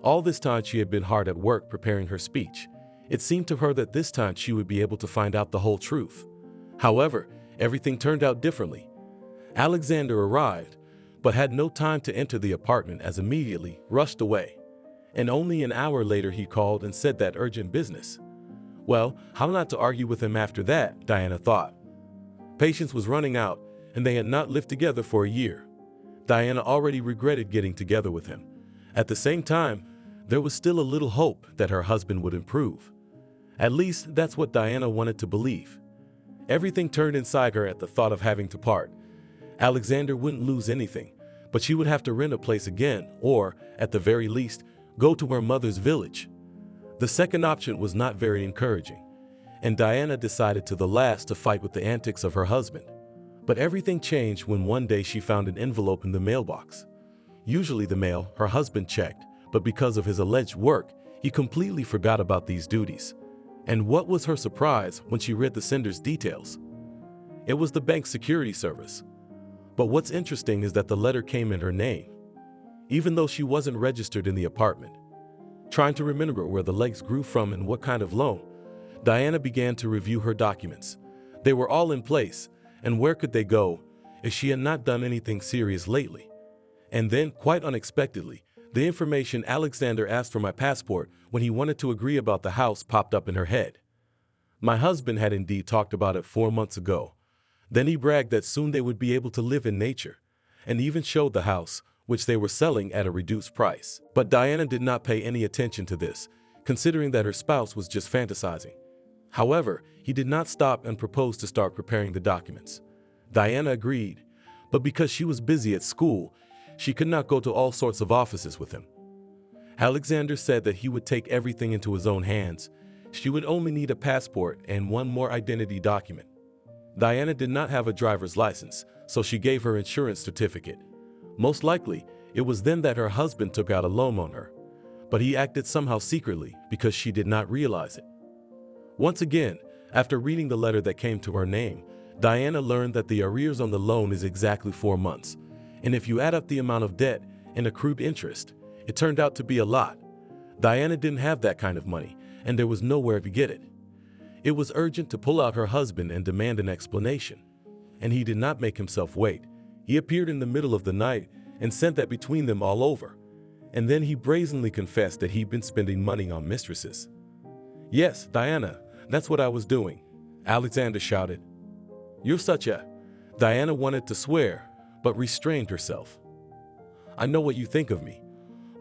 All this time she had been hard at work preparing her speech. It seemed to her that this time she would be able to find out the whole truth. However, everything turned out differently. Alexander arrived, but had no time to enter the apartment as immediately rushed away. And only an hour later he called and said that urgent business. Well, how not to argue with him after that, Diana thought. Patience was running out, and they had not lived together for a year. Diana already regretted getting together with him. At the same time, there was still a little hope that her husband would improve. At least that's what Diana wanted to believe. Everything turned inside her at the thought of having to part. Alexander wouldn't lose anything, but she would have to rent a place again, or, at the very least, go to her mother's village. The second option was not very encouraging, and Diana decided to the last to fight with the antics of her husband. But everything changed when one day she found an envelope in the mailbox. Usually the mail her husband checked, but because of his alleged work, he completely forgot about these duties. And what was her surprise when she read the sender's details? It was the bank's security service. But what's interesting is that the letter came in her name, even though she wasn't registered in the apartment. Trying to remember where the legs grew from and what kind of loan, Diana began to review her documents. They were all in place, and where could they go if she had not done anything serious lately? And then, quite unexpectedly, the information Alexander asked for my passport when he wanted to agree about the house popped up in her head. My husband had indeed talked about it 4 months ago. Then he bragged that soon they would be able to live in nature, and even showed the house, which they were selling at a reduced price. But Diana did not pay any attention to this, considering that her spouse was just fantasizing. However, he did not stop and proposed to start preparing the documents. Diana agreed, but because she was busy at school, she could not go to all sorts of offices with him. Alexander said that he would take everything into his own hands. She would only need a passport and one more identity document. Diana did not have a driver's license, so she gave her insurance certificate. Most likely, it was then that her husband took out a loan on her, but he acted somehow secretly because she did not realize it. Once again, after reading the letter that came to her name, Diana learned that the arrears on the loan is exactly 4 months, and if you add up the amount of debt and accrued interest, it turned out to be a lot. Diana didn't have that kind of money, and there was nowhere to get it. It was urgent to pull out her husband and demand an explanation, and he did not make himself wait. He appeared in the middle of the night and sent that between them all over, and then he brazenly confessed that he'd been spending money on mistresses. "Yes, Diana, that's what I was doing," Alexander shouted. "You're such a..." Diana wanted to swear, but restrained herself. "I know what you think of me,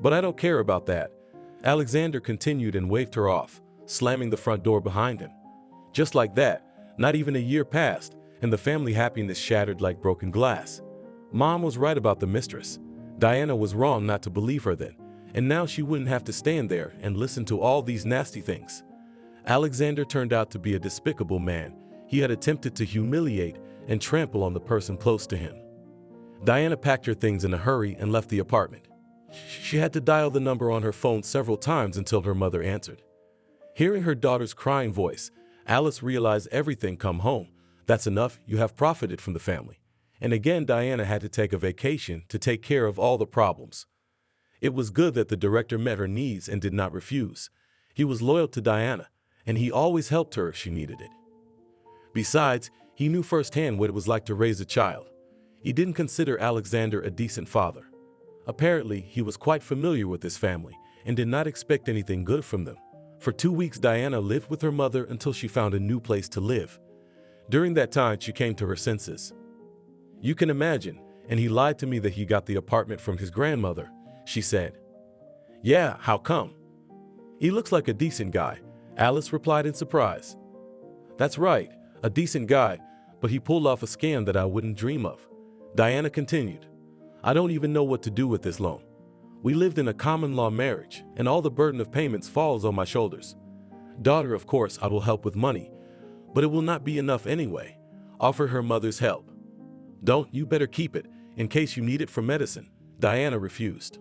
but I don't care about that." Alexander continued and waved her off, slamming the front door behind him. Just like that, not even a year passed, and the family happiness shattered like broken glass. Mom was right about the mistress. Diana was wrong not to believe her then, and now she wouldn't have to stand there and listen to all these nasty things. Alexander turned out to be a despicable man. He had attempted to humiliate and trample on the person close to him. Diana packed her things in a hurry and left the apartment. She had to dial the number on her phone several times until her mother answered. Hearing her daughter's crying voice, Alice realized everything come home. That's enough, you have profited from the family. And again, Diana had to take a vacation to take care of all the problems. It was good that the director met her needs and did not refuse. He was loyal to Diana, and he always helped her if she needed it. Besides, he knew firsthand what it was like to raise a child. He didn't consider Alexander a decent father. Apparently, he was quite familiar with his family, and did not expect anything good from them. For 2 weeks, Diana lived with her mother until she found a new place to live. During that time, she came to her senses. "You can imagine, and he lied to me that he got the apartment from his grandmother," she said. "Yeah, how come?" "He looks like a decent guy," Alice replied in surprise. "That's right, a decent guy, but he pulled off a scam that I wouldn't dream of," Diana continued. "I don't even know what to do with this loan. We lived in a common law marriage, and all the burden of payments falls on my shoulders. Daughter, of course, I will help with money, but it will not be enough anyway. Offer her mother's help. Don't, you better keep it, in case you need it for medicine," Diana refused.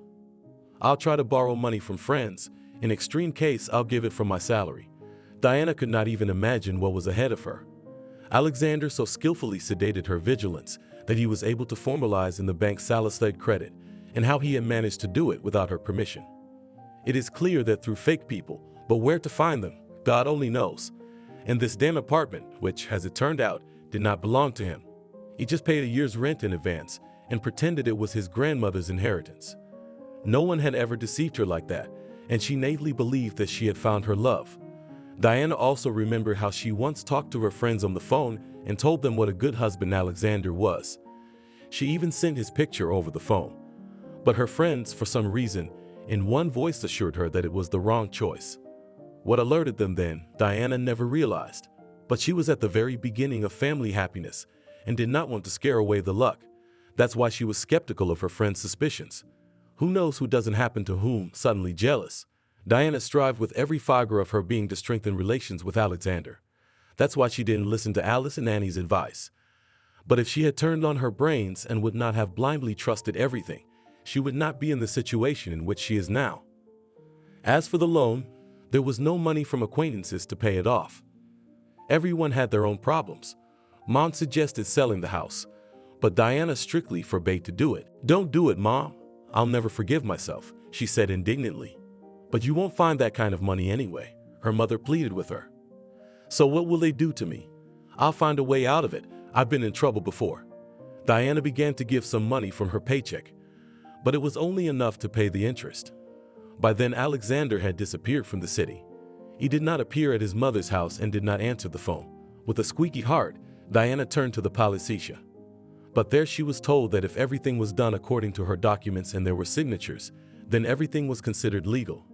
"I'll try to borrow money from friends. In extreme case, I'll give it from my salary." Diana could not even imagine what was ahead of her. Alexander so skillfully sedated her vigilance that he was able to formalize in the bank's solicited credit, and how he had managed to do it without her permission. It is clear that through fake people, but where to find them, God only knows. And this damn apartment, which, as it turned out, did not belong to him. He just paid a year's rent in advance and pretended it was his grandmother's inheritance. No one had ever deceived her like that, and she naively believed that she had found her love. Diana also remembered how she once talked to her friends on the phone and told them what a good husband Alexander was. She even sent his picture over the phone. But her friends, for some reason, in one voice assured her that it was the wrong choice. What alerted them then, Diana never realized. But she was at the very beginning of family happiness and did not want to scare away the luck. That's why she was skeptical of her friends' suspicions. Who knows who doesn't happen to whom, suddenly jealous. Diana strived with every fiber of her being to strengthen relations with Alexander. That's why she didn't listen to Alice and Annie's advice. But if she had turned on her brains and would not have blindly trusted everything, she would not be in the situation in which she is now. As for the loan, there was no money from acquaintances to pay it off. Everyone had their own problems. Mom suggested selling the house, but Diana strictly forbade to do it. "Don't do it, Mom. I'll never forgive myself," she said indignantly. "But you won't find that kind of money anyway," her mother pleaded with her. "So what will they do to me? I'll find a way out of it. I've been in trouble before." Diana began to give some money from her paycheck, but it was only enough to pay the interest. By then, Alexander had disappeared from the city. He did not appear at his mother's house and did not answer the phone. With a squeaky heart, Diana turned to the policia. But there she was told that if everything was done according to her documents and there were signatures, then everything was considered legal.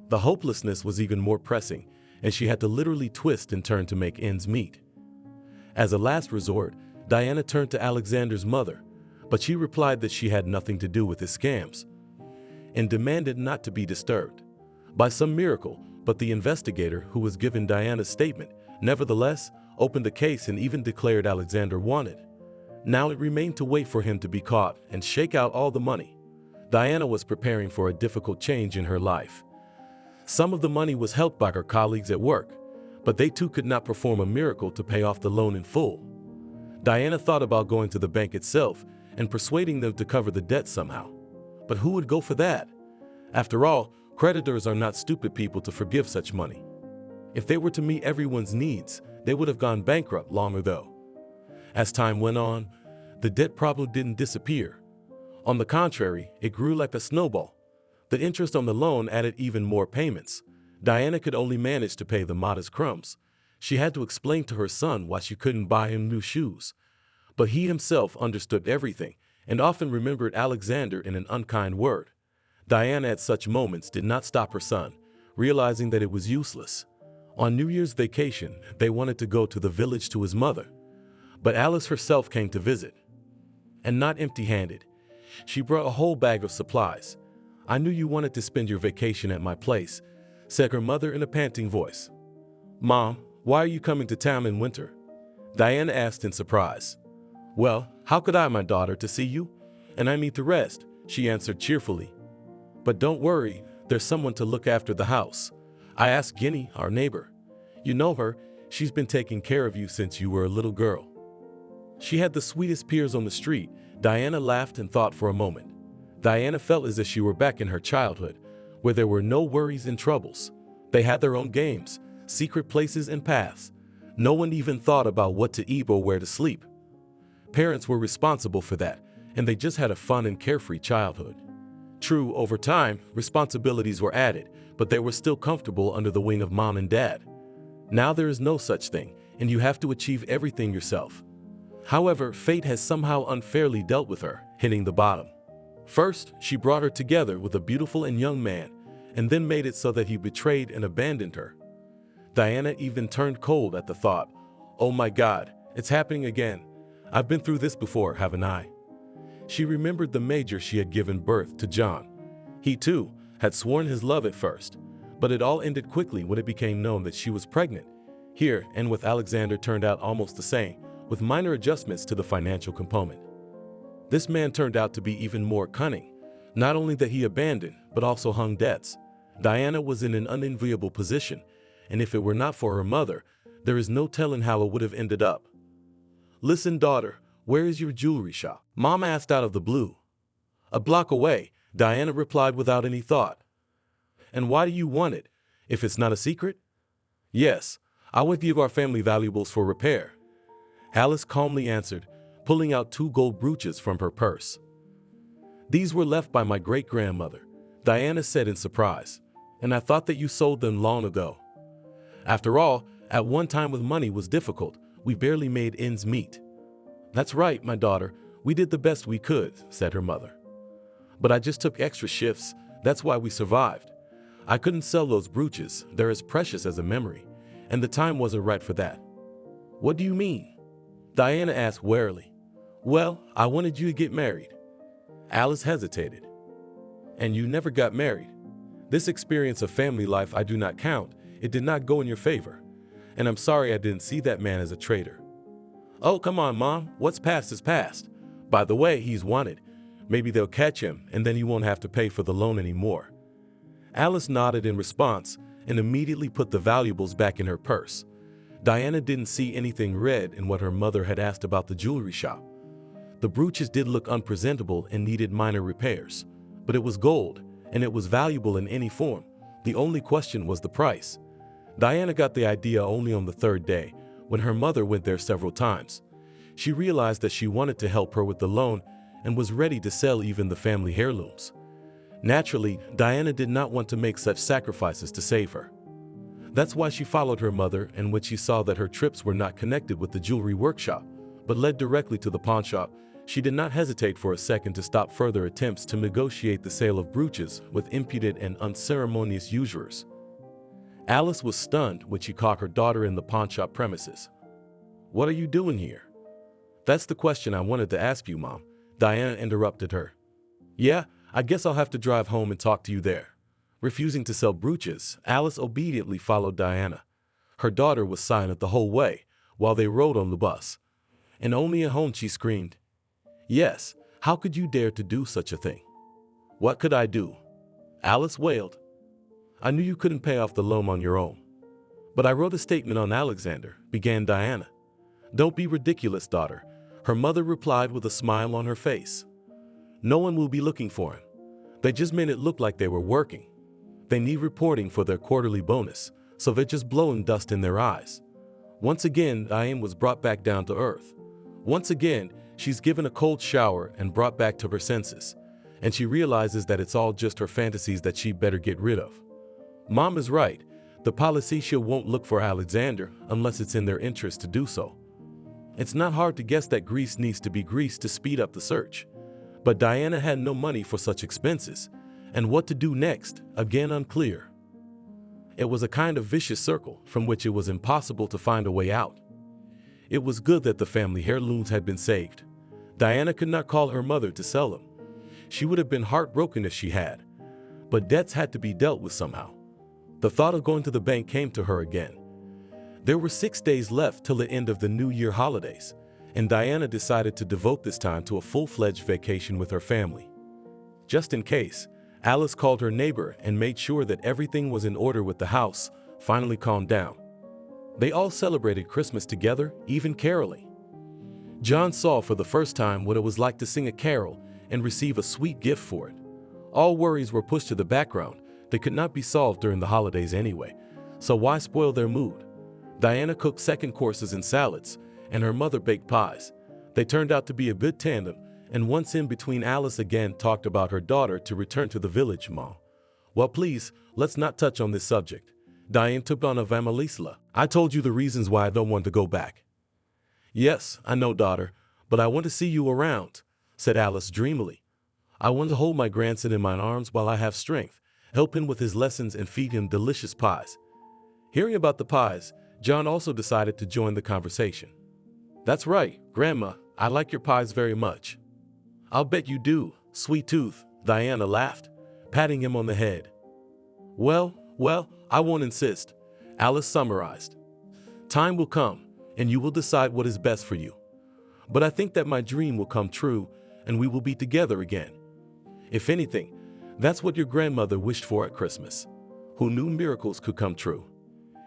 The hopelessness was even more pressing, and she had to literally twist and turn to make ends meet. As a last resort, Diana turned to Alexander's mother, but she replied that she had nothing to do with his scams, and demanded not to be disturbed. By some miracle, but the investigator, who was given Diana's statement, nevertheless opened the case and even declared Alexander wanted. Now it remained to wait for him to be caught and shake out all the money. Diana was preparing for a difficult change in her life. Some of the money was helped by her colleagues at work, but they too could not perform a miracle to pay off the loan in full. Diana thought about going to the bank itself and persuading them to cover the debt somehow. But who would go for that? After all, creditors are not stupid people to forgive such money. If they were to meet everyone's needs, they would have gone bankrupt long ago. As time went on, the debt problem didn't disappear. On the contrary, it grew like a snowball. The interest on the loan added even more payments. Diana could only manage to pay the modest crumbs. She had to explain to her son why she couldn't buy him new shoes. But he himself understood everything and often remembered Alexander in an unkind word. Diana at such moments did not stop her son, realizing that it was useless. On New Year's vacation, they wanted to go to the village to his mother. But Alice herself came to visit. And not empty-handed. She brought a whole bag of supplies. "I knew you wanted to spend your vacation at my place," said her mother in a panting voice. "Mom, why are you coming to town in winter?" Diana asked in surprise. "Well, how could I, my daughter, to see you? And I need to rest," she answered cheerfully. "But don't worry, there's someone to look after the house. I asked Guinea, our neighbor. You know her, she's been taking care of you since you were a little girl." She had the sweetest peers on the street. Diana laughed and thought for a moment. Diana felt as if she were back in her childhood, where there were no worries and troubles. They had their own games, secret places and paths. No one even thought about what to eat or where to sleep. Parents were responsible for that, and they just had a fun and carefree childhood. True, over time, responsibilities were added, but they were still comfortable under the wing of mom and dad. Now there is no such thing, and you have to achieve everything yourself. However, fate has somehow unfairly dealt with her, hitting the bottom. First, she brought her together with a beautiful and young man, and then made it so that he betrayed and abandoned her. Diana even turned cold at the thought. Oh my God, it's happening again. I've been through this before, haven't I? She remembered the major she had given birth to John. He too had sworn his love at first, but it all ended quickly when it became known that she was pregnant. Here, and with Alexander turned out almost the same, with minor adjustments to the financial component. This man turned out to be even more cunning. Not only that he abandoned, but also hung debts. Diana was in an unenviable position, and if it were not for her mother, there is no telling how it would have ended up. Listen, daughter, where is your jewelry shop? Mom asked out of the blue. A block away, Diana replied without any thought. And why do you want it, if it's not a secret? Yes, I would give our family valuables for repair. Alice calmly answered, pulling out 2 gold brooches from her purse. These were left by my great-grandmother, Diana said in surprise, and I thought that you sold them long ago. After all, at one time when money was difficult, we barely made ends meet. That's right, my daughter, we did the best we could, said her mother. But I just took extra shifts, that's why we survived. I couldn't sell those brooches, they're as precious as a memory, and the time wasn't right for that. What do you mean? Diana asked warily. Well, I wanted you to get married. Alice hesitated. And you never got married. This experience of family life I do not count. It did not go in your favor. And I'm sorry I didn't see that man as a traitor. Oh, come on, Mom. What's past is past. By the way, he's wanted. Maybe they'll catch him, and then you won't have to pay for the loan anymore. Alice nodded in response and immediately put the valuables back in her purse. Diana didn't see anything red in what her mother had asked about the jewelry shop. The brooches did look unpresentable and needed minor repairs, but it was gold, and it was valuable in any form. The only question was the price. Diana got the idea only on the 3rd day, when her mother went there several times. She realized that she wanted to help her with the loan and was ready to sell even the family heirlooms. Naturally, Diana did not want to make such sacrifices to save her. That's why she followed her mother, and when she saw that her trips were not connected with the jewelry workshop, but led directly to the pawnshop, she did not hesitate for a second to stop further attempts to negotiate the sale of brooches with impudent and unceremonious usurers. Alice was stunned when she caught her daughter in the pawnshop premises. What are you doing here? That's the question I wanted to ask you, Mom. Diana interrupted her. Yeah, I guess I'll have to drive home and talk to you there. Refusing to sell brooches, Alice obediently followed Diana. Her daughter was silent the whole way while they rode on the bus. And only at home she screamed, Yes, how could you dare to do such a thing? What could I do? Alice wailed. I knew you couldn't pay off the loan on your own. But I wrote a statement on Alexander, began Diana. Don't be ridiculous, daughter, her mother replied with a smile on her face. No one will be looking for him. They just made it look like they were working. They need reporting for their quarterly bonus, so they're just blowing dust in their eyes. Once again, Diane was brought back down to earth. Once again, she's given a cold shower and brought back to her senses, and she realizes that it's all just her fantasies that she'd better get rid of. Mom is right. The Policecia won't look for Alexander unless it's in their interest to do so. It's not hard to guess that grease needs to be greased to speed up the search. But Diana had no money for such expenses, and what to do next, again unclear. It was a kind of vicious circle from which it was impossible to find a way out. It was good that the family heirlooms had been saved. Diana could not call her mother to sell them. She would have been heartbroken if she had. But debts had to be dealt with somehow. The thought of going to the bank came to her again. There were 6 days left till the end of the New Year holidays, and Diana decided to devote this time to a full-fledged vacation with her family. Just in case, Alice called her neighbor and made sure that everything was in order with the house, finally calmed down. They all celebrated Christmas together, even caroling. John saw for the first time what it was like to sing a carol and receive a sweet gift for it. All worries were pushed to the background. They could not be solved during the holidays anyway, so why spoil their mood? Diana cooked second courses and salads, and her mother baked pies. They turned out to be a good tandem, and once in between, Alice again talked about her daughter to return to the village, Ma. Well, please, let's not touch on this subject. Diane took on a Vamalisla. I told you the reasons why I don't want to go back. Yes, I know, daughter, but I want to see you around, said Alice dreamily. I want to hold my grandson in my arms while I have strength, help him with his lessons and feed him delicious pies. Hearing about the pies, John also decided to join the conversation. That's right, Grandma, I like your pies very much. I'll bet you do, sweet tooth, Diana laughed, patting him on the head. Well, I won't insist, Alice summarized. Time will come, and you will decide what is best for you. But I think that my dream will come true, and we will be together again. If anything, that's what your grandmother wished for at Christmas. Who knew miracles could come true?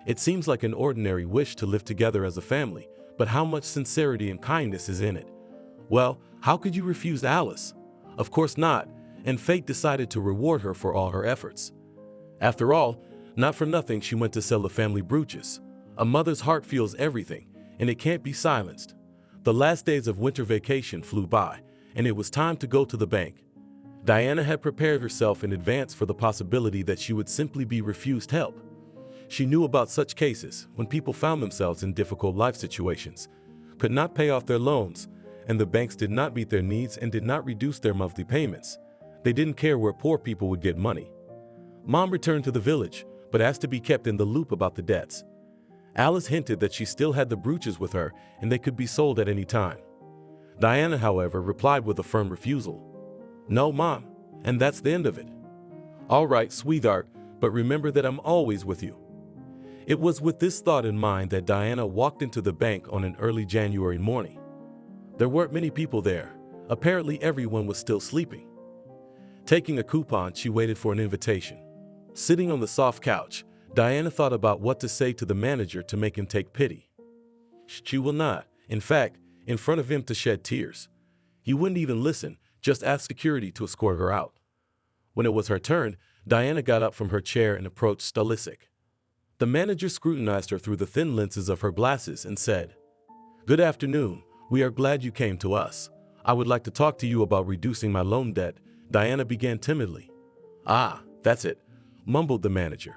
It seems like an ordinary wish to live together as a family, but how much sincerity and kindness is in it? Well, how could you refuse Alice? Of course not, and fate decided to reward her for all her efforts. After all, not for nothing she went to sell the family brooches. A mother's heart feels everything, and it can't be silenced. The last days of winter vacation flew by, and it was time to go to the bank. Diana had prepared herself in advance for the possibility that she would simply be refused help. She knew about such cases when people found themselves in difficult life situations, could not pay off their loans, and the banks did not meet their needs and did not reduce their monthly payments. They didn't care where poor people would get money. Mom returned to the village, but asked to be kept in the loop about the debts. Alice hinted that she still had the brooches with her and they could be sold at any time. Diana, however, replied with a firm refusal. No, Mom, and that's the end of it. All right, sweetheart, but remember that I'm always with you. It was with this thought in mind that Diana walked into the bank on an early January morning. There weren't many people there. Apparently everyone was still sleeping. Taking a coupon, she waited for an invitation. Sitting on the soft couch, Diana thought about what to say to the manager to make him take pity. She will not, in fact, in front of him to shed tears. He wouldn't even listen, just ask security to escort her out. When it was her turn, Diana got up from her chair and approached Stalisic. The manager scrutinized her through the thin lenses of her glasses and said, Good afternoon, we are glad you came to us. I would like to talk to you about reducing my loan debt, Diana began timidly. Ah, that's it, mumbled the manager.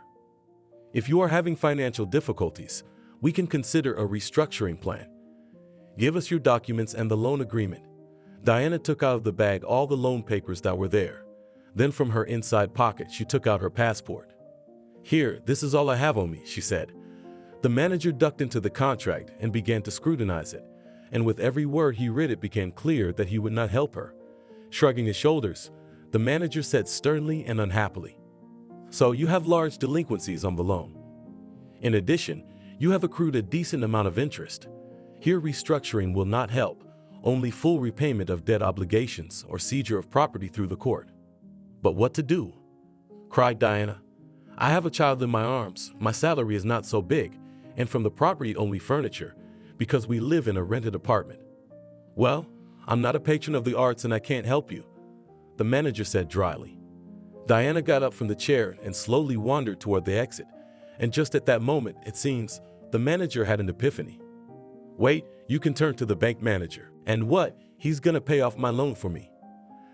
If you are having financial difficulties, we can consider a restructuring plan. Give us your documents and the loan agreement. Diana took out of the bag all the loan papers that were there. Then from her inside pocket, she took out her passport. Here, this is all I have on me, she said. The manager ducked into the contract and began to scrutinize it, and with every word he read it became clear that he would not help her. Shrugging his shoulders, the manager said sternly and unhappily, So you have large delinquencies on the loan. In addition, you have accrued a decent amount of interest. Here restructuring will not help, only full repayment of debt obligations or seizure of property through the court. But what to do? Cried Diana. I have a child in my arms, my salary is not so big, and from the property only furniture, because we live in a rented apartment. Well, I'm not a patron of the arts and I can't help you, the manager said dryly. Diana got up from the chair and slowly wandered toward the exit, and just at that moment, it seems, the manager had an epiphany. Wait, you can turn to the bank manager. And what? He's gonna pay off my loan for me?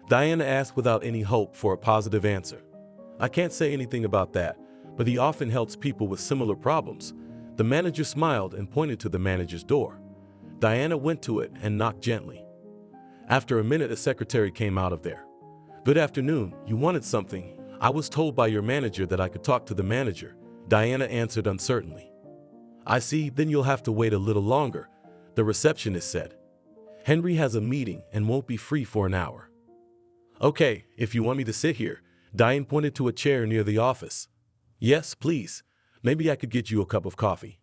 Diana asked without any hope for a positive answer. I can't say anything about that, but he often helps people with similar problems. The manager smiled and pointed to the manager's door. Diana went to it and knocked gently. After a minute, a secretary came out of there. Good afternoon, you wanted something. I was told by your manager that I could talk to the manager, Diana answered uncertainly. I see, then you'll have to wait a little longer, the receptionist said. Henry has a meeting and won't be free for an hour. Okay, if you want me to sit here, Diane pointed to a chair near the office. Yes, please. Maybe I could get you a cup of coffee.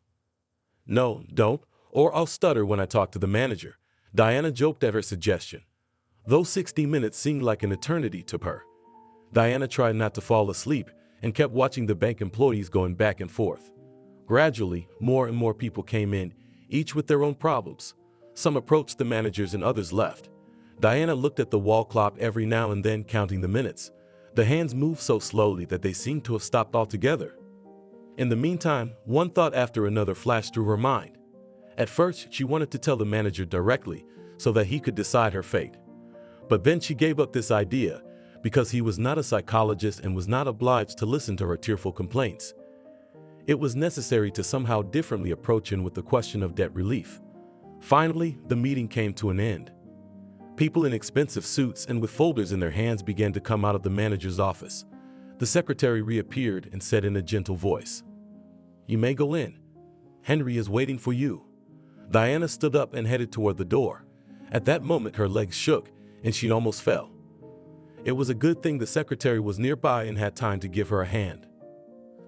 No, don't, or I'll stutter when I talk to the manager. Diana joked at her suggestion. Those 60 minutes seemed like an eternity to her. Diana tried not to fall asleep and kept watching the bank employees going back and forth. Gradually, more and more people came in, each with their own problems. Some approached the managers and others left. Diana looked at the wall clock every now and then, counting the minutes. The hands moved so slowly that they seemed to have stopped altogether. In the meantime, one thought after another flashed through her mind. At first, she wanted to tell the manager directly so that he could decide her fate. But then she gave up this idea because he was not a psychologist and was not obliged to listen to her tearful complaints. It was necessary to somehow differently approach him with the question of debt relief. Finally, the meeting came to an end. People in expensive suits and with folders in their hands began to come out of the manager's office. The secretary reappeared and said in a gentle voice, "You may go in. Henry is waiting for you." Diana stood up and headed toward the door. At that moment, her legs shook and she almost fell. It was a good thing the secretary was nearby and had time to give her a hand.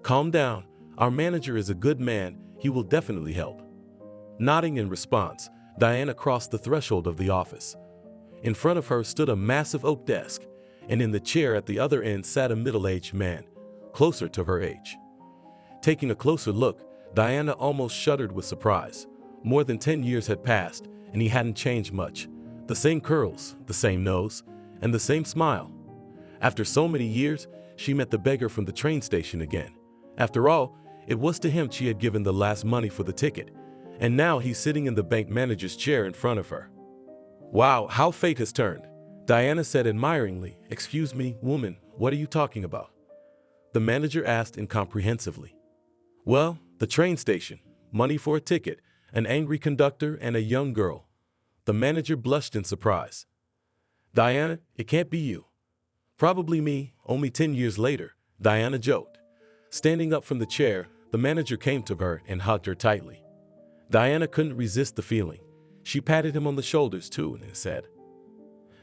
"Calm down. Our manager is a good man. He will definitely help." Nodding in response, Diana crossed the threshold of the office. In front of her stood a massive oak desk, and in the chair at the other end sat a middle-aged man, closer to her age. Taking a closer look, Diana almost shuddered with surprise. More than 10 years had passed, and he hadn't changed much. The same curls, the same nose, and the same smile. After so many years, she met the beggar from the train station again. After all, it was to him she had given the last money for the ticket, and now he's sitting in the bank manager's chair in front of her. "Wow, how fate has turned," Diana said admiringly. "Excuse me, woman, what are you talking about?" The manager asked incomprehensively. "Well, the train station, money for a ticket, an angry conductor, and a young girl." The manager blushed in surprise. "Diana, it can't be you." "Probably me, only 10 years later," Diana joked. Standing up from the chair, the manager came to her and hugged her tightly. Diana couldn't resist the feeling. She patted him on the shoulders too and said,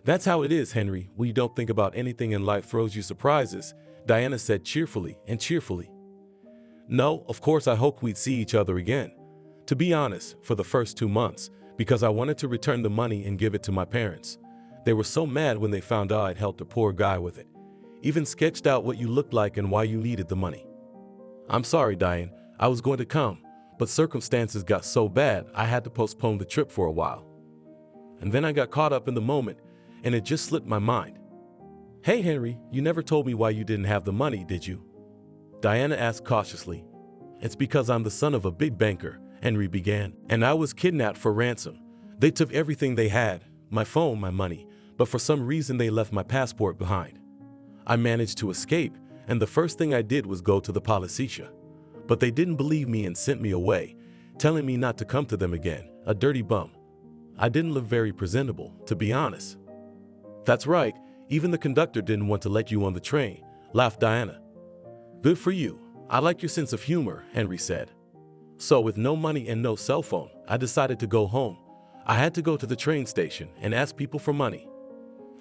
"That's how it is, Henry, when you don't think about anything and life throws you surprises," Diana said cheerfully. "No, of course I hoped we'd see each other again. To be honest, for the first 2 months, because I wanted to return the money and give it to my parents. They were so mad when they found out I'd helped a poor guy with it. Even sketched out what you looked like and why you needed the money. I'm sorry, Diane, I was going to come, but circumstances got so bad I had to postpone the trip for a while. And then I got caught up in the moment, and it just slipped my mind." "Hey, Henry, you never told me why you didn't have the money, did you?" Diana asked cautiously. "It's because I'm the son of a big banker," Henry began, "and I was kidnapped for ransom. They took everything they had, my phone, my money, but for some reason they left my passport behind. I managed to escape, and the first thing I did was go to the Policia. But they didn't believe me and sent me away, telling me not to come to them again, a dirty bum. I didn't look very presentable, to be honest." "That's right, even the conductor didn't want to let you on the train," laughed Diana. "Good for you. I like your sense of humor," Henry said. "So with no money and no cell phone, I decided to go home. I had to go to the train station and ask people for money.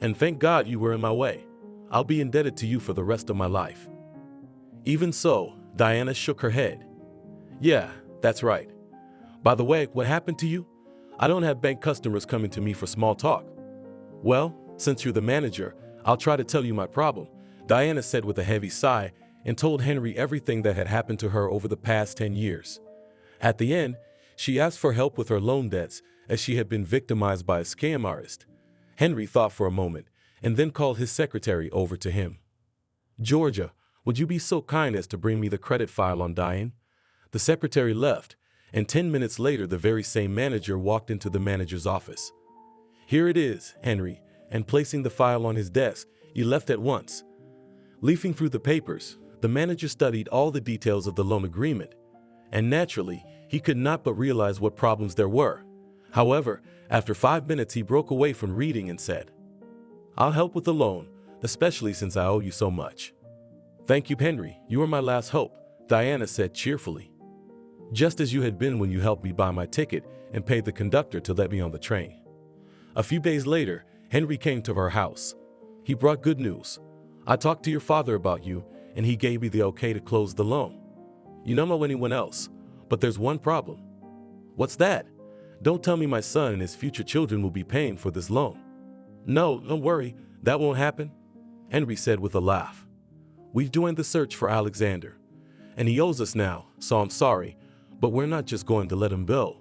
And thank God you were in my way. I'll be indebted to you for the rest of my life." "Even so," Diana shook her head. "Yeah, that's right. By the way, what happened to you? I don't have bank customers coming to me for small talk." "Well, since you're the manager, I'll try to tell you my problem," Diana said with a heavy sigh and told Henry everything that had happened to her over the past 10 years. At the end, she asked for help with her loan debts as she had been victimized by a scam artist. Henry thought for a moment and then called his secretary over to him. "Georgia, would you be so kind as to bring me the credit file on Diane?" The secretary left, and 10 minutes later the very same manager walked into the manager's office. "Here it is, Henry," and placing the file on his desk, he left at once. Leafing through the papers, the manager studied all the details of the loan agreement, and naturally, he could not but realize what problems there were. However, after 5 minutes he broke away from reading and said, "I'll help with the loan, especially since I owe you so much." "Thank you, Henry. You are my last hope," Diana said cheerfully. "Just as you had been when you helped me buy my ticket and paid the conductor to let me on the train." A few days later, Henry came to her house. He brought good news. "I talked to your father about you, and he gave me the okay to close the loan. You don't know anyone else, but there's one problem." "What's that?" "Don't tell me my son and his future children will be paying for this loan." "No, don't worry, that won't happen," Henry said with a laugh. "We've joined the search for Alexander, and he owes us now, so I'm sorry, but we're not just going to let him go."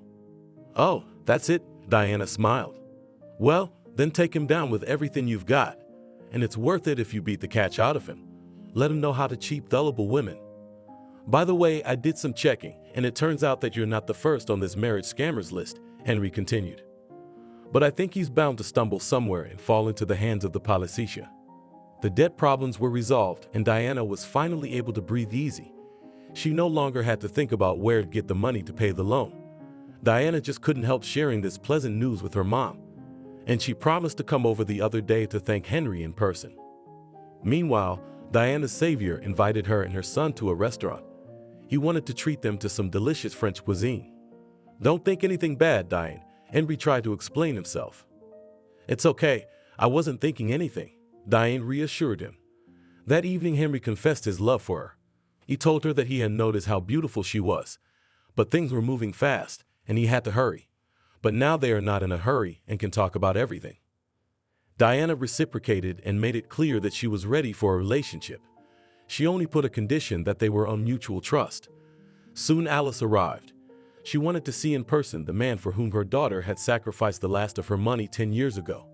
"Oh, that's it," Diana smiled. "Well, then take him down with everything you've got, and it's worth it if you beat the catch out of him. Let him know how to cheat gullible women. By the way, I did some checking, and it turns out that you're not the first on this marriage scammers list," Henry continued. but I think he's bound to stumble somewhere and fall into the hands of the Polycesia. The debt problems were resolved, and Diana was finally able to breathe easy. She no longer had to think about where to get the money to pay the loan. Diana just couldn't help sharing this pleasant news with her mom, and she promised to come over the other day to thank Henry in person. Meanwhile, Diana's savior invited her and her son to a restaurant. He wanted to treat them to some delicious French cuisine. "Don't think anything bad, Diane," Henry tried to explain himself. "It's okay, I wasn't thinking anything," Diane reassured him. That evening, Henry confessed his love for her. He told her that he had noticed how beautiful she was, but things were moving fast, and he had to hurry. But now they are not in a hurry and can talk about everything. Diana reciprocated and made it clear that she was ready for a relationship. She only put a condition that they were on mutual trust. Soon Alice arrived. She wanted to see in person the man for whom her daughter had sacrificed the last of her money 10 years ago.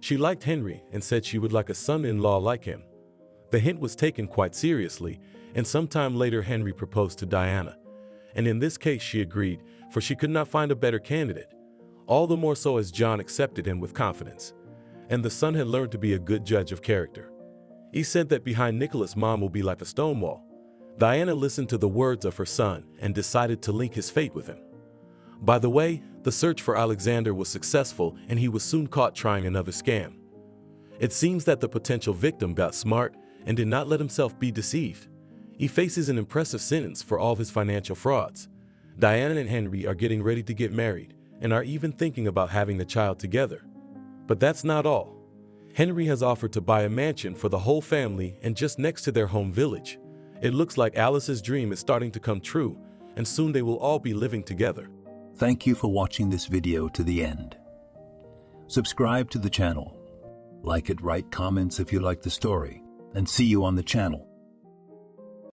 She liked Henry and said she would like a son-in-law like him. The hint was taken quite seriously, and sometime later Henry proposed to Diana. And in this case she agreed, for she could not find a better candidate. All the more so as John accepted him with confidence. And the son had learned to be a good judge of character. He said that behind Nicholas' mom will be like a stone wall. Diana listened to the words of her son and decided to link his fate with him. By the way, the search for Alexander was successful and he was soon caught trying another scam. It seems that the potential victim got smart and did not let himself be deceived. He faces an impressive sentence for all of his financial frauds. Diana and Henry are getting ready to get married and are even thinking about having a child together. But that's not all. Henry has offered to buy a mansion for the whole family and just next to their home village. It looks like Alice's dream is starting to come true, and soon they will all be living together. Thank you for watching this video to the end. Subscribe to the channel. Like it, write comments if you like the story, and see you on the channel.